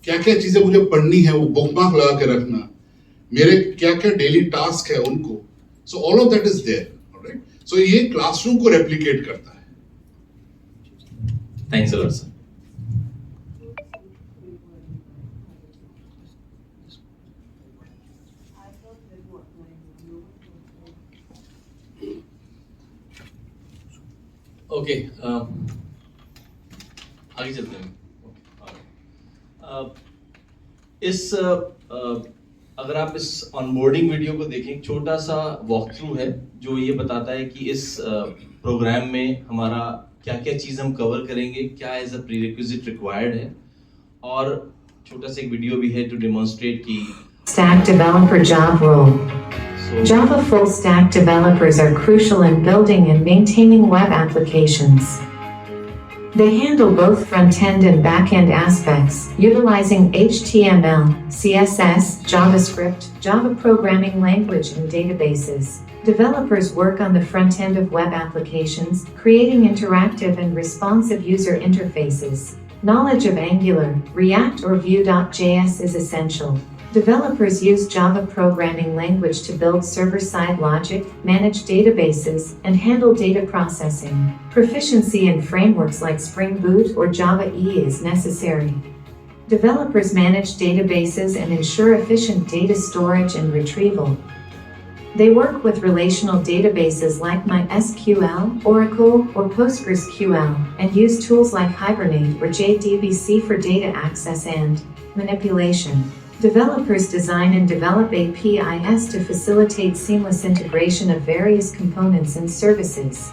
क्या क्या चीजें मुझे पढ़नी है, वो बुकमार्क लगा के रखना, मेरे क्या क्या डेली टास्क है उनको, so all of that is there, alright. सो ये क्लासरूम को रेप्लिकेट करता है। Thanks a lot sir. Okay, आगे चलते हैं। अगर आप इस ऑनबोर्डिंग वीडियो को देखें, एक छोटा सा वॉक थ्रू है जो ये बताता है कि इस प्रोग्राम में हमारा क्या क्या चीज़ हम कवर करेंगे, क्या एज अ प्रीरिक्विजिट रिक्वायर्ड है, और छोटा सा एक वीडियो भी है टू डेमोन्स्ट्रेट की Stack developer job role. Java full stack developers are crucial in building and maintaining web applications. They handle both front-end and back-end aspects, utilizing HTML, CSS, JavaScript, Java programming language, and databases. Developers work on the front end of web applications, creating interactive and responsive user interfaces. Knowledge of Angular, React, or Vue.js is essential. Developers use Java programming language to build server-side logic, manage databases, and handle data processing. Proficiency in frameworks like Spring Boot or Java EE is necessary. Developers manage databases and ensure efficient data storage and retrieval. They work with relational databases like MySQL, Oracle, or PostgreSQL, and use tools like Hibernate or JDBC for data access and manipulation. Developers design and develop APIs to facilitate seamless integration of various components and services.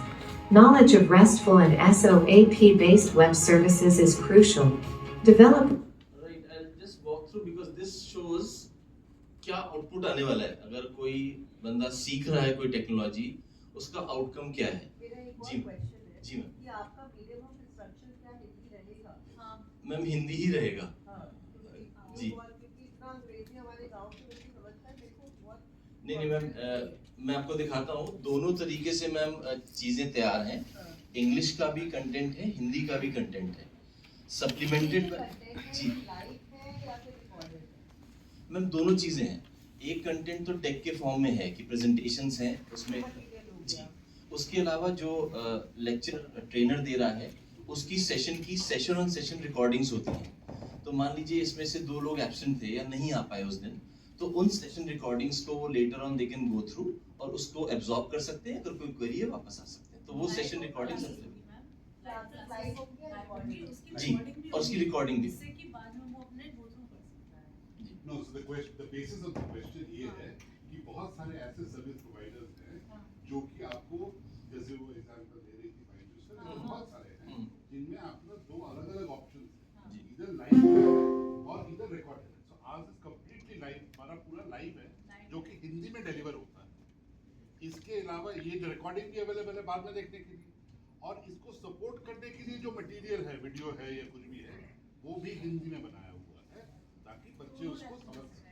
Knowledge of RESTful and SOAP-based web services is crucial. Right, I'll just walk through because this shows क्या output आने वाला है। अगर कोई बंदा सीख रहा है कोई टेक्नोलॉजी, उसका आउटकम क्या है। जी मैम, कि आपका मीडियम ऑफ इंस्ट्रक्शन क्या हिंदी रहेगा? हाँ मैम, हिंदी ही रहेगा। जी नहीं मैम, मैं आपको दिखाता हूँ, दोनों तरीके से मैम चीज़ें तैयार हैं। इंग्लिश का भी कंटेंट है, हिंदी का भी कंटेंट है, सप्लीमेंटेड। जी मैम, दोनों चीज़ें हैं। एक कंटेंट तो टेक के फॉर्म में है कि प्रेजेंटेशंस हैं उसमें जी, उसके अलावा जो लेक्चर ट्रेनर दे रहा है उसकी सेशन ऑन सेशन रिकॉर्डिंग्स होती हैं। तो मान लीजिए इसमें से 2 लोग एब्सेंट थे या नहीं आ पाए उस दिन, तो उन सेशन रिकॉर्डिंग्स को वो later on they can go through और उसको एब्जॉर्ब कर सकते हैं, अगर कोई क्वेरी है वापस आ सकते हैं। तो वो सेशन रिकॉर्डिंग्स जी, और उसकी रिकॉर्डिंग भी। No, so the basis of the question ये है कि बहुत सारे ऐसे सर्विस प्रोवाइडर्स हैं जो कि आपको, जैसे वो एग्जांपल दे रही थी बाइजूस का, बहुत सारे हैं जिनमें आपके पास 2 अलग-अलग ऑप्शंस हैं, इधर लाइव और इधर रिकॉर्डेड है। सो आवर्स इज कंप्लीटली लाइव, हमारा पूरा लाइव है जो कि हिंदी में डिलीवर होता है। इसके अलावा ये रिकॉर्डिंग भी अवेलेबल है बाद में देखने के लिए, और इसको सपोर्ट करने के लिए जो मटेरियल है, वीडियो है या कुछ भी है, वो भी हिंदी में बनाया हुआ है ताकि बच्चे उसको समझ सकें।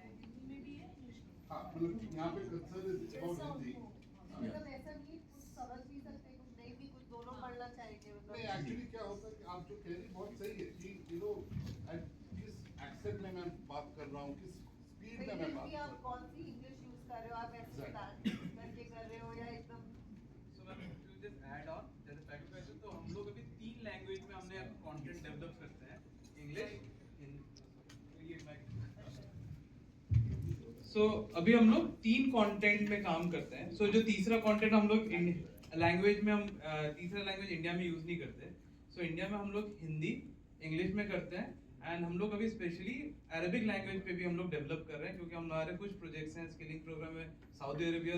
हाँ, मतलब यहाँ पे कंसर्न इज अबाउट हिंदी। मतलब ऐसा नहीं कुछ समझ भी सकते, कुछ नहीं भी, कुछ दोनों पढ़ना चाहिए। मतलब नहीं, एक्चुअली क्या होता है कि आप जो कह रही बहुत सही है कि किस एक्सेंट में मैं बात कर रहा हूँ, किस स्पीड में मैं बात कर रहा हूँ। आप कौन सी इंग्लिश यूज कर रहे हो, आप ऐसे करके कर रहे हो या एकदम। So मैं just add on, जैसे पहले कहते तो हम लोग अभी 3 लैंग्वेज में हमने कंटेंट डेवलप करते हैं, इंग्लिश, सो अभी हम लोग 3 कंटेंट में काम करते हैं। सो जो तीसरा कंटेंट हम लोग लैंग्वेज में, हम तीसरा लैंग्वेज इंडिया में यूज नहीं करते। सो इंडिया में हम लोग हिंदी, इंग्लिश में करते हैं, एंड हम लोग अभी स्पेशली अरेबिक लैंग्वेज पे भी हम लोग डेवलप कर रहे हैं, क्योंकि हमारे कुछ प्रोजेक्ट्स हैं, स्किलिंग प्रोग्राम में सऊदी अरेबिया,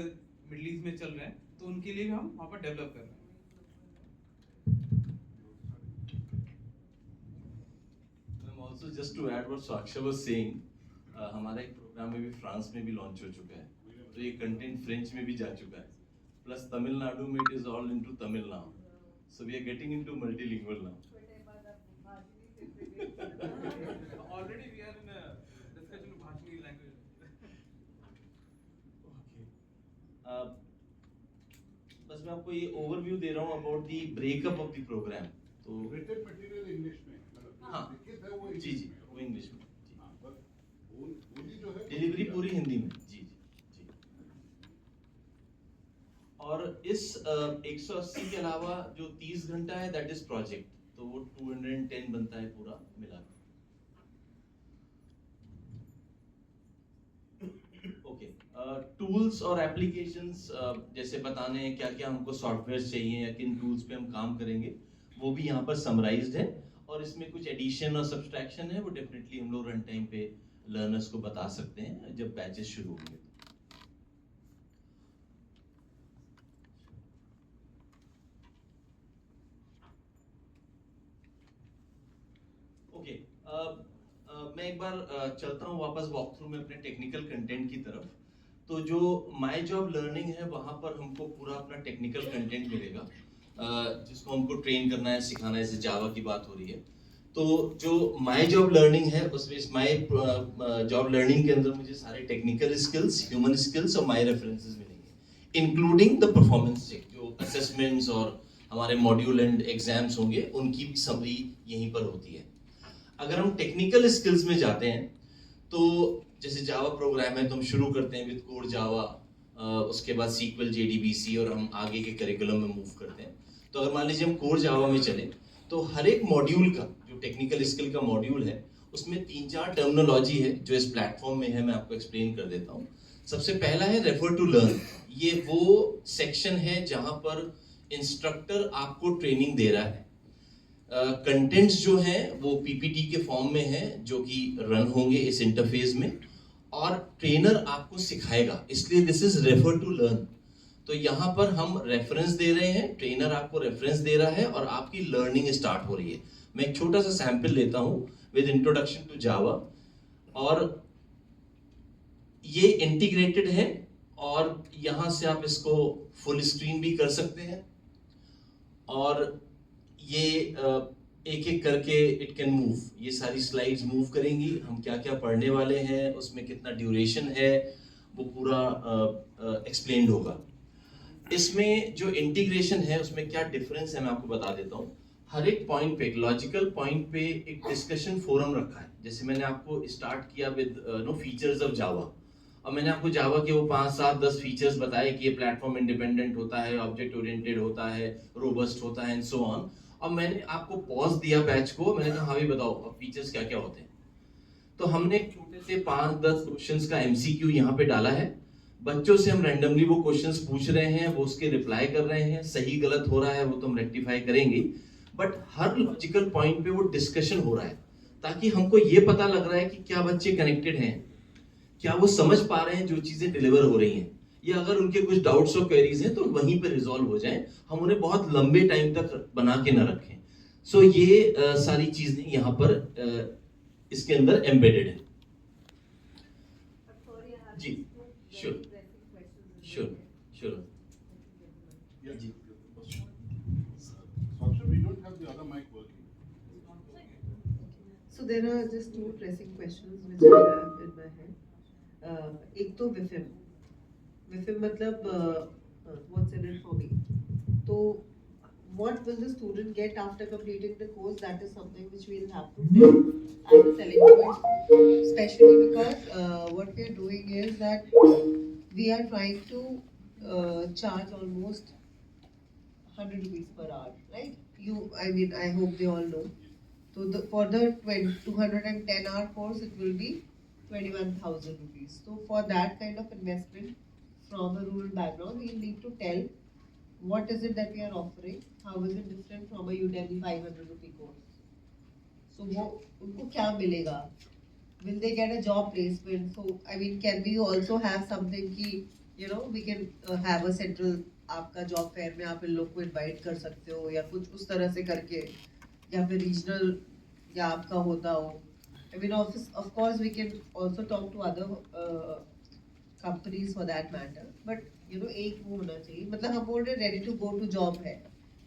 मिडिल ईस्ट में चल रहे हैं, तो उनके लिए भी हम वहाँ पर डेवलप कर रहे हैं। Also just to add what Saksha was saying, हमारा एक प्रोग्राम में भी फ्रांस में भी लॉन्च हो चुका है, तो ये कंटेंट फ्रेंच में भी जा चुका है, प्लस तमिलनाडु में it is all into Tamil now, so we are getting into multilingual now. Already we are in a discussion of Bhashini language. Okay. बस मैं आपको ये ओवरव्यू दे रहा हूँ about the breakup of the programme. तो रिटन मटेरियल इंग्लिश में, हाँ लिखित है वो जी, वो इंग्लिश में, बोली जो है डिलीवरी पूरी हिंदी में। जी। और इस 180 के अलावा जो 30 घंटा है दैट इज प्रोजेक्ट, तो वो 210 बनता है पूरा मिला। ओके, टूल्स और एप्लीकेशंस, जैसे बताने हैं क्या क्या हमको सॉफ्टवेयर चाहिए या किन टूल्स पे हम काम करेंगे, वो भी यहाँ पर समराइज्ड है, और इसमें कुछ एडिशन और सब्सट्रैक्शन है, वो डेफिनेटली हम लोग रन टाइम पे लर्नर्स को बता सकते हैं जब बैचेस शुरू होंगे। ओके, मैं एक बार चलता हूँ वापस वॉक थ्रू में अपने टेक्निकल कंटेंट की तरफ। तो जो माय जॉब लर्निंग है वहाँ पर हमको पूरा अपना टेक्निकल कंटेंट मिलेगा, जिसको हमको ट्रेन करना है, सिखाना है। जैसे जावा की बात हो रही है, तो जो माय जॉब लर्निंग है उसमें इस माय जॉब लर्निंग के अंदर मुझे सारे टेक्निकल स्किल्स, ह्यूमन स्किल्स और माय रेफरेंसेस मिलेंगे, इंक्लूडिंग द परफॉर्मेंस चेक, जो असेसमेंट्स और हमारे मॉड्यूल एंड एग्जाम्स होंगे, उनकी भी समरी यहीं पर होती है। अगर हम टेक्निकल स्किल्स में जाते हैं, तो जैसे जावा प्रोग्राम है तो हम शुरू करते हैं विद कोर जावा, उसके बाद सीक्वल, जेडीबीसी, और हम आगे के करिकुलम में मूव करते हैं। तो अगर मान लीजिए हम कोर जावा में चलें, तो हर एक मॉड्यूल का, जो टेक्निकल स्किल का मॉड्यूल है, उसमें 3-4 टर्मिनोलॉजी है जो इस प्लेटफॉर्म में है, मैं आपको एक्सप्लेन कर देता हूँ। सबसे पहला है रेफर टू लर्न। ये वो सेक्शन है जहाँ पर इंस्ट्रक्टर आपको ट्रेनिंग दे रहा है। कंटेंट्स जो हैं वो पीपीटी के फॉर्म में है, जो कि रन होंगे इस इंटरफेस में, और ट्रेनर आपको सिखाएगा, इसलिए this is refer to learn. तो यहाँ पर हम रेफरेंस दे रहे हैं, ट्रेनर आपको रेफरेंस दे रहा है और आपकी लर्निंग स्टार्ट हो रही है। मैं एक छोटा सा सैंपल लेता हूँ विद इंट्रोडक्शन टू जावा, और ये इंटीग्रेटेड है, और यहाँ से आप इसको फुल स्क्रीन भी कर सकते हैं, और ये एक एक करके इट कैन मूव, ये सारी स्लाइड्स मूव करेंगी। हम क्या क्या पढ़ने वाले हैं, उसमें कितना ड्यूरेशन है, वो पूरा एक्सप्लेन्ड होगा। इसमें जो इंटीग्रेशन है उसमें क्या डिफरेंस है मैं आपको बता देता हूँ। हर एक पॉइंट पे, एक लॉजिकल पॉइंट पे एक डिस्कशन फोरम रखा है। जैसे मैंने आपको स्टार्ट किया विद फीचर्स ऑफ जावा, और मैंने आपको जावा के वो 5, 7, 10 फीचर्स बताए कि ये प्लेटफॉर्म इंडिपेंडेंट होता है, ऑब्जेक्ट ओरिएंटेड होता है, रोबस्ट होता है एंड सो ऑन। और मैंने आपको पॉज दिया बैच को, मैंने कहा हाँ भी बताओ अब फीचर्स क्या क्या होते हैं। तो हमने एक छोटे से 5-10 क्वेश्चंस का एमसीक्यू यहाँ पे डाला है। बच्चों से हम रैंडमली वो क्वेश्चंस पूछ रहे हैं, वो उसके रिप्लाई कर रहे हैं, सही गलत हो रहा है वो तो हम रेक्टिफाई करेंगे, बट हर लॉजिकल पॉइंट पे वो डिस्कशन हो रहा है, ताकि हमको ये पता लग रहा है कि क्या बच्चे कनेक्टेड हैं, क्या वो समझ पा रहे हैं जो चीजें डिलीवर हो रही हैं, या अगर उनके कुछ डाउट्स और क्वेरीज हैं तो वहीं पे रिजॉल्व हो जाएं, हम उन्हें बहुत लंबे टाइम तक बना के ना रखें। सो ये सारी चीजें यहाँ पर इसके अंदर एम्बेडेड है। जी श्योर श्योर श्योर जी। We don't have the other mic working. So there are just 2 pressing questions which I have in my head. एक तो विफिम मतलब what's in it for me? तो what will the student get after completing the course? That is something which we will have to tell as a selling point, especially because what we are doing is that we are trying to charge almost 100 rupees per hour, right? I hope they all know. So for the 210 hour course, it will be 21,000 rupees. So for that kind of investment from a rural background, we need to tell what is it that we are offering, how is it different from a Udemy 500 rupee course. So वो उनको क्या मिलेगा? Will they get a job placement? So can we also have something कि we can have a central आपका job fair में आप इन लोग को इनवाइट कर सकते हो, या कुछ उस तरह से करके, या फिर रीजनल या आपका होता हो। Of course we can also talk to other companies for that matter, but एक वो होना चाहिए, मतलब हम बोल रहे ready to go to job है,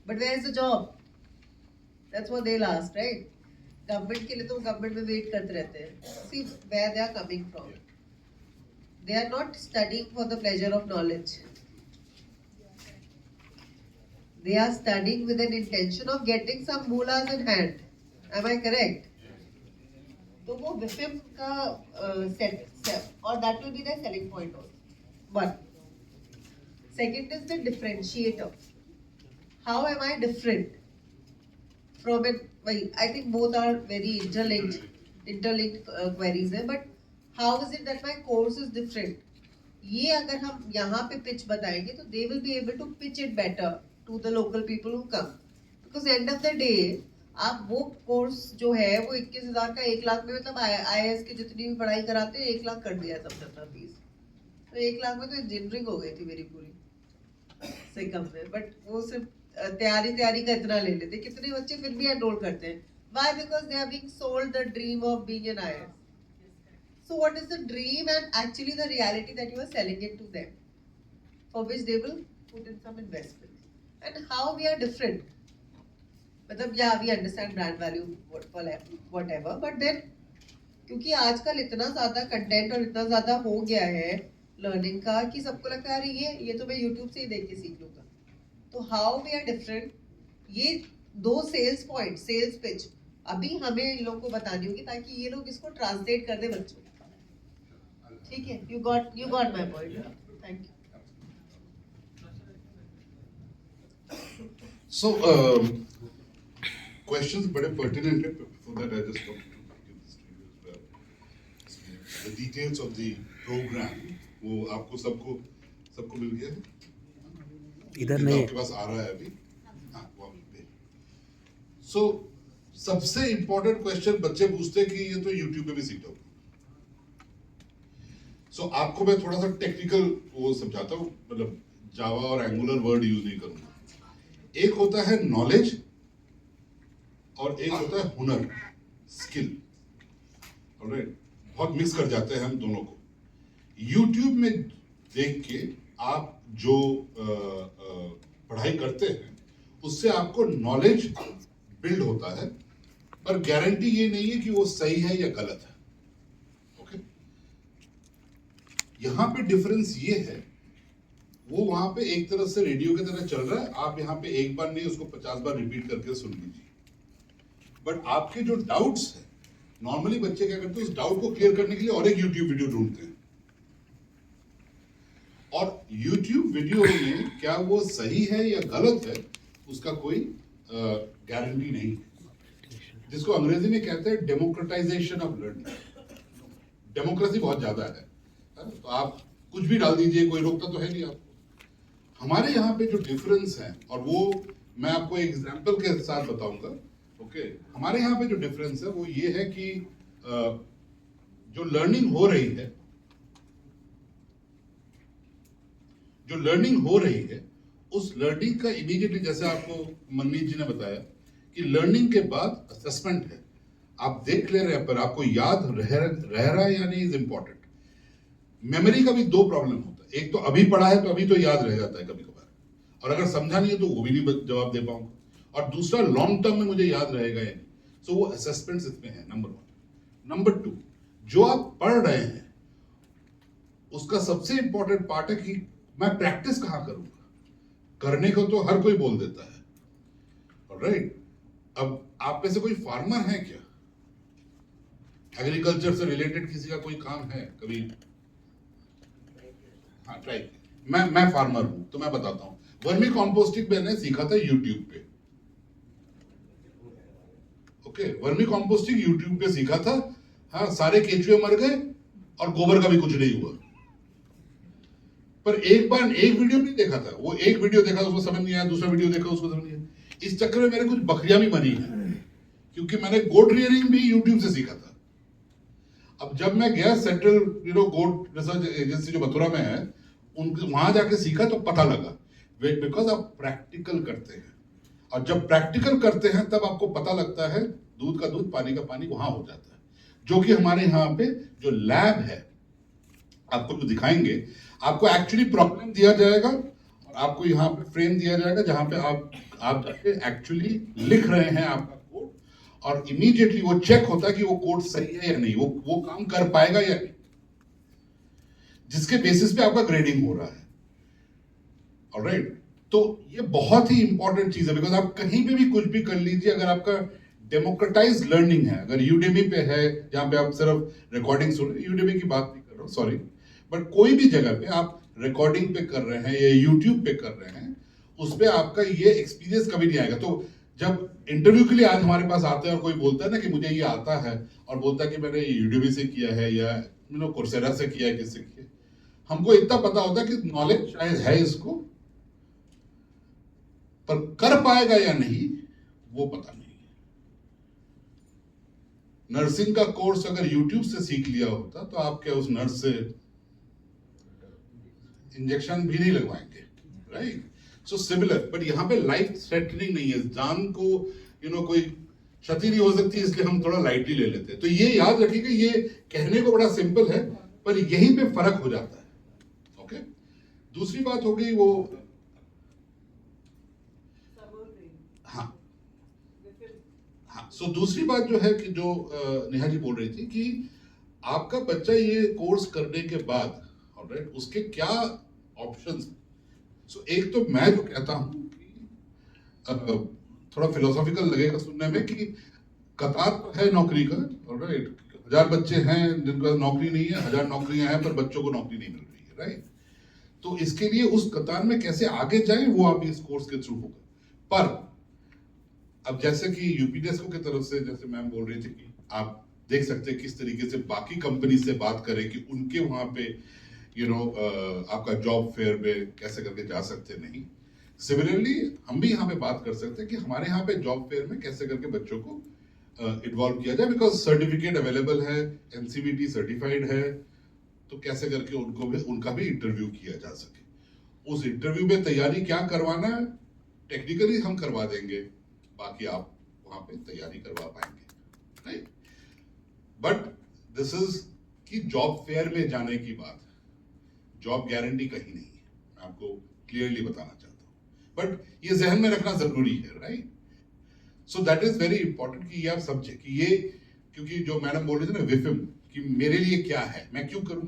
but where is the job? That's what they'll ask, right? Government के लिए तो गवर्नमेंट में वेट करते रहते हैं। See where they are coming from. They are not studying for the pleasure of knowledge. They are studying with an intention of getting some moolas in hand. Am I correct? तो वो विफिम का set और that will be their selling point also. One. Second is the differentiator. How am I different from it? I think both are very interlinked queries है, but how is it that my course is different? ये अगर हम यहाँ पे pitch बताएंगे तो they will be able to pitch it better to the local people who come, because end of the day आप वो कोर्स जो है वो 21,000 का 1 लाख में, मतलब IAS की जितनी भी पढ़ाई कराते हैं 1 लाख कर दिया सबसे अपना फीस, तो 1 लाख में तो इंजीनियरिंग हो गई थी मेरी पूरी से कम में, बट वो सिर्फ तैयारी का इतना ले लेते। कितने बच्चे फिर भी एनरोल करते हैं? Why? Because they are being sold the dream of being an IAS. So what is the dream and actually the reality that you are selling it to them, for which they will put in some investment. And how we are different. मतलब we understand brand value whatever, but then क्योंकि आजकल इतना ज़्यादा content और इतना ज़्यादा हो गया है लर्निंग का कि सबको लगता है अरे ये तो मैं यूट्यूब से ही देख के सीख लूँगा। तो हाउ वी आर डिफरेंट, ये 2 सेल्स पॉइंट, सेल्स पिच अभी हमें इन लोगों को बतानी होगी ताकि ये लोग इसको ट्रांसलेट कर दे बच्चों। ठीक है, you got my point. Thank you. So, questions बड़े pertinent है, before that I just want to give this to you as well. The details of the program, वो आपको सबको मिल गया है? इधर नहीं, आपके पास आ रहा है अभी? हाँ, वो So, सबसे important question बच्चे पूछते हैं कि ये तो YouTube पे भी सीखा होगा। So, आपको मैं थोड़ा सा टेक्निकल वो समझाता हूँ, मतलब जावा और एंगुलर वर्ड यूज नहीं करूँगा। एक होता है नॉलेज और एक होता है हुनर, स्किल। ऑलराइट, बहुत मिक्स कर जाते हैं हम दोनों को। YouTube में देख के आप जो पढ़ाई करते हैं उससे आपको नॉलेज बिल्ड होता है, पर गारंटी ये नहीं है कि वो सही है या गलत है। ओके, यहाँ पे डिफरेंस ये है, वो वहां पे एक तरह से रेडियो की तरह चल रहा है, आप यहाँ पे एक बार नहीं उसको 50 बार रिपीट करके सुन लीजिए। बट आपके जो डाउट्स हैं, नॉर्मली बच्चे क्या करते हैं, उस डाउट को क्लियर करने के लिए और एक YouTube वीडियो ढूंढते हैं। YouTube वीडियो में क्या वो सही है या गलत है उसका कोई गारंटी नहीं है, जिसको अंग्रेजी में कहते हैं डेमोक्रेटाइजेशन ऑफ लर्निंग। डेमोक्रेसी बहुत ज्यादा है, तो आप कुछ भी डाल दीजिए, कोई रोकता तो है नहीं आपको। हमारे यहाँ पे जो डिफरेंस है, और वो मैं आपको एक एग्जांपल के साथ बताऊंगा, ओके। हमारे यहाँ पे जो डिफरेंस है वो ये है कि जो लर्निंग हो रही है, उस लर्निंग का इमीडिएटली, जैसे आपको मनमीत जी ने बताया कि लर्निंग के बाद असेसमेंट है। आप देख ले रहे हैं पर आपको याद रह रहा है या नहीं इज इंपॉर्टेंट। मेमोरी का भी दो प्रॉब्लम होता है, एक तो अभी पढ़ा है तो अभी तो याद रह जाता है कभी कभार, और अगर समझा नहीं है तो वो भी नहीं जवाब दे पाऊंगा, और दूसरा लॉन्ग टर्म में मुझे याद रहेगा या नहीं। सो वो असेसमेंट्स इसमें है, नंबर 1। नंबर 2, जो आप पढ़ रहे हैं उसका सबसे इंपॉर्टेंट पार्ट है कि मैं प्रैक्टिस कहाँ करूंगा। करने को तो हर कोई बोल देता है, ऑलराइट। अब आप में से कोई फार्मर है क्या? एग्रीकल्चर से रिलेटेड किसी का कोई काम है कभी? हाँ, ट्राई। मैं फार्मर हूं तो मैं बताता हूं। वर्मी कॉम्पोस्टिंग मैंने सीखा था यूट्यूब पे, ओके। वर्मी कॉम्पोस्टिंग यूट्यूब पे सीखा था। हाँ, सारे केंचुए मर गए और गोबर का भी कुछ नहीं हुआ, पर एक बार एक वीडियो नहीं देखा था। वो एक वीडियो देखा, उसको समझ नहीं आया, दूसरा वीडियो देखा, उसको समझ नहीं आया। इस चक्कर में मेरे कुछ बकरियां भी मरी हैं, क्योंकि मैंने गोट रियरिंग भी यूट्यूब से सीखा था। अब जब मैं गया सेंट्रल गोट रिसर्च एजेंसी जो मथुरा में है, उनके वहां जाके सीखा तो पता लगा, बिकॉज आप प्रैक्टिकल करते हैं, और जब प्रैक्टिकल करते हैं तब आपको पता लगता है दूध का दूध पानी का पानी वहां हो जाता है। जो कि हमारे यहाँ पे जो लैब है, आपको जो दिखाएंगे, आपको एक्चुअली प्रॉब्लम दिया जाएगा और आपको यहाँ पे फ्रेम दिया जाएगा जहां पे आप एक्चुअली लिख रहे हैं आपका कोड, और इमीडिएटली वो चेक होता है कि वो कोड सही है या नहीं, वो काम कर पाएगा या नहीं, जिसके बेसिस पे आपका ग्रेडिंग हो रहा है, ऑलराइट। तो ये बहुत ही इंपॉर्टेंट चीज है, बिकॉज आप कहीं पे भी कुछ भी कर लीजिए, अगर आपका डेमोक्रेटाइज लर्निंग है, अगर यूडेमी पे है जहां पे आप सिर्फ रिकॉर्डिंग सुन रहे हैं, यूडेमी की बात नहीं कर रहा हूं, सॉरी, बट कोई भी जगह पे आप रिकॉर्डिंग पे कर रहे हैं या यूट्यूब पे कर रहे हैं, उस पे आपका ये एक्सपीरियंस कभी नहीं आएगा। तो जब इंटरव्यू के लिए आज हमारे पास आते हैं और कोई बोलता है ना कि मुझे ये आता है, और बोलता है कि मैंने यूट्यूब से किया है या कोर्सेरा से किया है, किससे किया, हमको इतना पता होता है कि नॉलेज शायद है इसको, पर कर पाएगा या नहीं वो पता नहीं। नर्सिंग का कोर्स अगर यूट्यूब से सीख लिया होता तो आप क्या उस नर्स से इंजेक्शन भी नहीं लगवाएंगे, राइट। सो सिमिलर, बट यहाँ पे लाइफ थ्रेटनिंग नहीं है, जान को कोई क्षति नहीं हो सकती, इसलिए हम थोड़ा लाइटली ले लेते हैं। तो ये याद रखिएगा, ये कहने को बड़ा सिंपल है पर यहीं पे फर्क हो जाता है, ओके। दूसरी बात हो गई वो, हाँ, सो दूसरी बात जो है कि जो नेहा जी बोल रही थी कि आपका बच्चा ये कोर्स करने के बाद, ऑलराइट, उसके क्या ऑप्शंस। सो एक तो मैं जो कहता हूं कि थोड़ा फिलोसॉफिकल लगेगा सुनने में कि कतार तो है नौकरी का, ऑलराइट, 1000 बच्चे हैं जिनका नौकरी नहीं है, 1000 नौकरियां हैं पर बच्चों को नौकरी नहीं मिल रही है, राइट। तो इसके लिए उस कतार में कैसे आगे जाए वो आप इस कोर्स के थ्रू होगा। पर अब जैसे कि यूपीडेस्को की तरफ से जैसे मैम बोल रही थी कि आप देख सकते हैं किस तरीके से बाकी कंपनी से बात करें कि उनके वहां पे आपका जॉब फेयर में कैसे करके जा सकते नहीं। सिमिलरली हम भी यहाँ पे बात कर सकते हैं कि हमारे यहाँ पे जॉब फेयर में कैसे करके बच्चों को इन्वॉल्व किया जाए, बिकॉज सर्टिफिकेट अवेलेबल है, एनसीवीटी सर्टिफाइड है, तो कैसे करके उनका भी इंटरव्यू किया जा सके। उस इंटरव्यू में तैयारी क्या करवाना है टेक्निकली हम करवा देंगे, बाकी आप वहां पे तैयारी करवा पाएंगे, राइट। बट दिस इज कि जॉब फेयर में जाने की बात, जॉब गारंटी कहीं नहीं है, मैं आपको क्लियरली बताना चाहता हूं, बट ये जहन में रखना जरूरी है, right. So that is very important कि ये आप समझे कि ये, क्योंकि जो मैडम बोल रही थी ना विफिम, कि मेरे लिए क्या है, मैं क्यों करूं,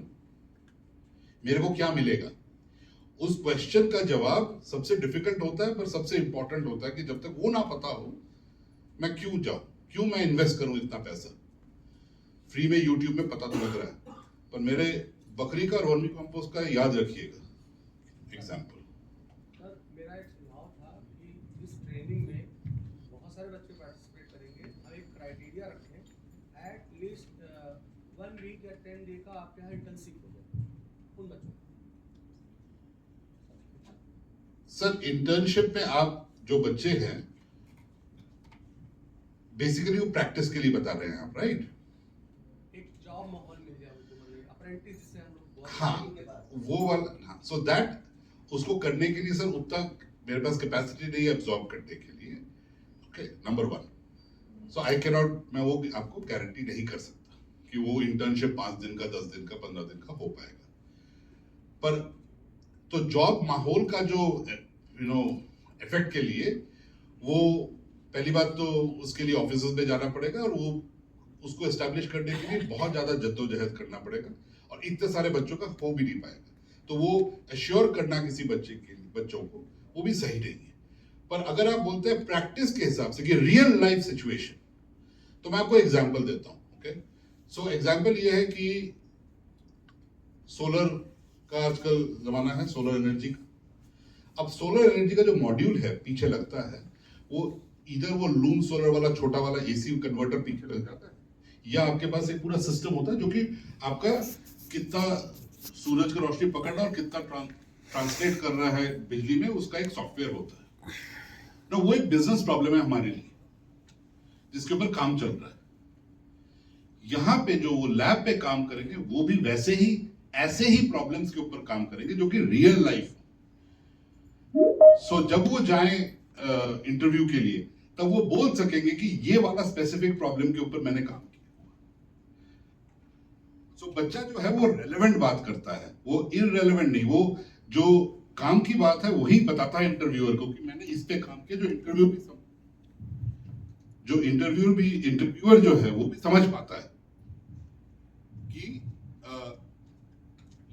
मेरे को क्या मिलेगा, उस क्वेश्चन का जवाब सबसे डिफिकल्ट होता है पर सबसे इंपॉर्टेंट होता है कि जब तक वो ना पता हो मैं क्यों जाऊं, क्यों मैं इन्वेस्ट करूं इतना पैसा। फ्री में यूट्यूब में पता तो लग रहा है, पर मेरे बकरी का और वर्मी कंपोस्ट का याद रखिएगा, एग्जाम्पल। सर मेरा एक सुझाव था कि इस ट्रेनिंग में बहुत सारे बच्चे पार्टिसिपेट करेंगे, हम एक क्राइटेरिया रखें, एटलीस्ट 1 वीक या 10 डे का आपके यहाँ इंटर्नशिप हो जाए उन बच्चों को। सर इंटर्नशिप में आप जो बच्चे हैं बेसिकली वो प्रैक्टिस के लिए बता रहे हैं आप, राइट? एक जॉब माहौल मिल जाए उनको, मतलब अप्रेंटिस जिसे हम लोग बहुत हाँ वो वाला, हाँ सो दैट उसको करने के लिए सर उतना मेरे पास कैपेसिटी नहीं है एब्जॉर्ब करने के लिए। Okay, number 1। So I can not, मैं वो भी आपको गारंटी नहीं कर सकता कि वो इंटर्नशिप 5 दिन का, 10 दिन का, 15 दिन का हो पाएगा। पर तो जॉब माहौल का जो इफेक्ट के लिए वो पहली बात तो उसके लिए ऑफिसेज में जाना पड़ेगा और वो उसको एस्टैब्लिश करने के लिए बहुत ज्यादा जद्दोजहद करना पड़ेगा और इतने सारे बच्चों का हो भी नहीं पाएगा। तो वो एश्योर करना किसी बच्चों को वो भी सही नहीं है। पर अगर आप बोलते हैं प्रैक्टिस के हिसाब से कि रियल लाइफ सिचुएशन, तो मैं आपको एग्जांपल देता हूं। ओके, सो एग्जांपल ये है कि सोलर का आजकल जमाना है, सोलर एनर्जी का। अब सोलर एनर्जी का जो मॉड्यूल है पीछे लगता है, वो इधर वो लूम सोलर वाला छोटा वाला एसी कन्वर्टर पीछे लग जाता है, या आपके पास एक पूरा सिस्टम होता है जो कि आपका कितना सूरज की रोशनी पकड़ना और कितना ट्रांसलेट कर रहा है बिजली में, उसका एक सॉफ्टवेयर होता है ना। वो एक बिजनेस प्रॉब्लम है हमारे लिए जिसके ऊपर काम चल रहा है। यहां पे जो वो लैब पे काम करेंगे वो भी वैसे ही ऐसे ही प्रॉब्लम्स के ऊपर काम करेंगे जो कि रियल लाइफ। सो जब वो जाएं इंटरव्यू के लिए तब वो बोल सकेंगे कि ये वाला स्पेसिफिक प्रॉब्लम के ऊपर मैंने काम किया। सो बच्चा जो है वो रेलेवेंट बात करता है, वो इररेलेवेंट नहीं। वो जो काम की बात है वही बताता है इंटरव्यूअर को कि मैंने इस पे काम किया, जो इंटरव्यूअर जो है वो भी समझ पाता है कि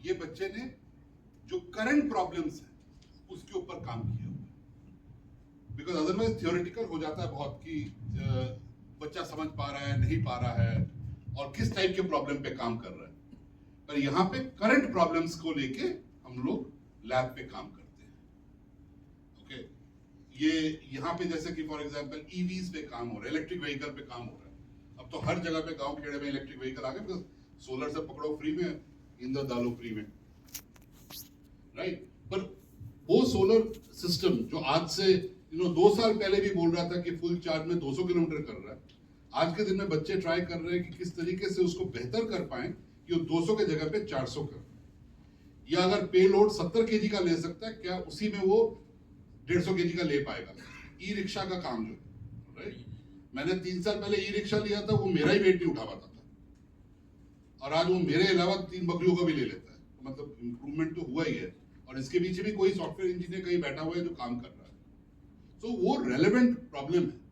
ये बच्चे ने जो करंट प्रॉब्लम्स है उसके ऊपर काम किया हुआ है। बिकॉज अदरवाइज थियोरेटिकल हो जाता है बहुत कि बच्चा समझ पा रहा है, नहीं पा रहा है और किस टाइप के प्रॉब्लम पे काम कर रहा है। पर यहाँ पे करंट प्रॉब्लम्स को लेके हम लोग लैब पे काम करते हैं। ओके, ये यहाँ पे जैसे कि फॉर एग्जांपल ईवीज पे काम हो रहा है, इलेक्ट्रिक व्हीकल पे काम हो रहा है। अब तो हर जगह पे गांव खेड़े में इलेक्ट्रिक व्हीकल आ गए, बिकॉज सोलर से पकड़ो फ्री में, इंधन डालो फ्री में, राइट? पर वो सोलर सिस्टम जो आज से 2 साल पहले भी बोल रहा था कि फुल चार्ज में 200 किलोमीटर कर रहा है, आज के दिन में बच्चे ट्राई कर रहे हैं कि किस तरीके से उसको बेहतर कर पाए कि वो 200 के जगह पे 400 कर, या अगर पे लोड 70 केजी का ले सकता है, क्या उसी में वो 150 केजी का ले पाएगा? ई रिक्शा का काम जो, राइट? मैंने 3 साल पहले ई रिक्शा लिया था, वो मेरा ही वेट नहीं उठा पाता था, और आज वो मेरे अलावा 3 बकरियों का भी ले लेता है। तो मतलब इंप्रूवमेंट तो हुआ ही है, और इसके पीछे भी कोई सॉफ्टवेयर इंजीनियर कहीं बैठा हुआ है जो काम कर रहा है। तो वो रेलेवेंट प्रॉब्लम है।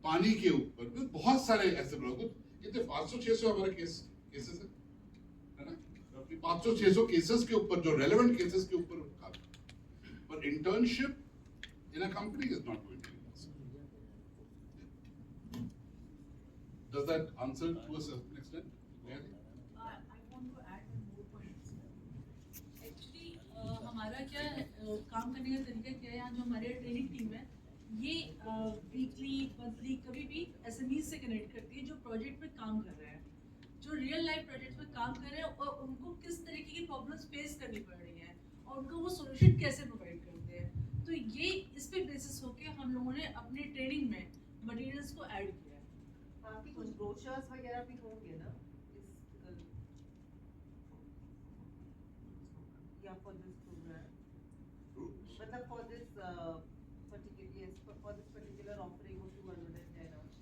पानी के ऊपर बहुत सारे ऐसे प्रॉब्लम, कितने 500-600 हमारे केसेस है ना, 500-600 केसेस के ऊपर, जो रेलेवेंट केसेस के ऊपर काम। पर internship in a company is not going to be possible. Does that answer to a certain extent? हमारा क्या काम करने का तरीका क्या है, यहाँ जो हमारे ट्रेनिंग टीम है ये वीकली मंथली कभी भी एसएमईज से कनेक्ट करती है जो प्रोजेक्ट पे काम कर रहे हैं, जो रियल लाइफ प्रोजेक्ट पे काम कर रहे हैं, और उनको किस तरीके की प्रॉब्लम्स फेस करनी पड़ रही हैं और उनको वो सोल्यूशन कैसे प्रोवाइड करते हैं। तो ये इस पे बेसिस होके हम लोगों ने अपने ट्रेनिंग में मटेरियल्स को ऐड किया है। आपकी कुछ ब्रोशर्स वगैरह भी होंगे ना या फॉर दिस प्रोग्राम, मतलब for this particular offering of 210 hours?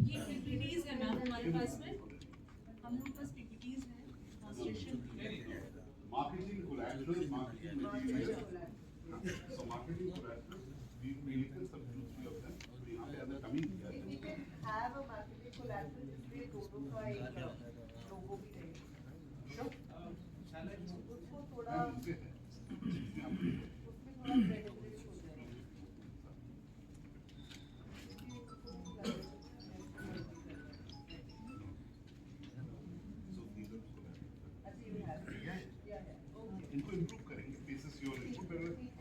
ये पीपीटीज है मैम हमारे पास में, हम लोगों के पास पीपीटीज हैं, translation Marketing collateral, marketing material. So marketing collateral, we can substitute 3 of them. So यहाँ पे अंदर कमी किया है। We can have a marketing collateral जिसमें दोनों का एक लोगो भी रहे। उसको थोड़ा credibility हो जाए। अच्छा, इनको इम्प्रूव करेंगे बेसिस योर इनपुट।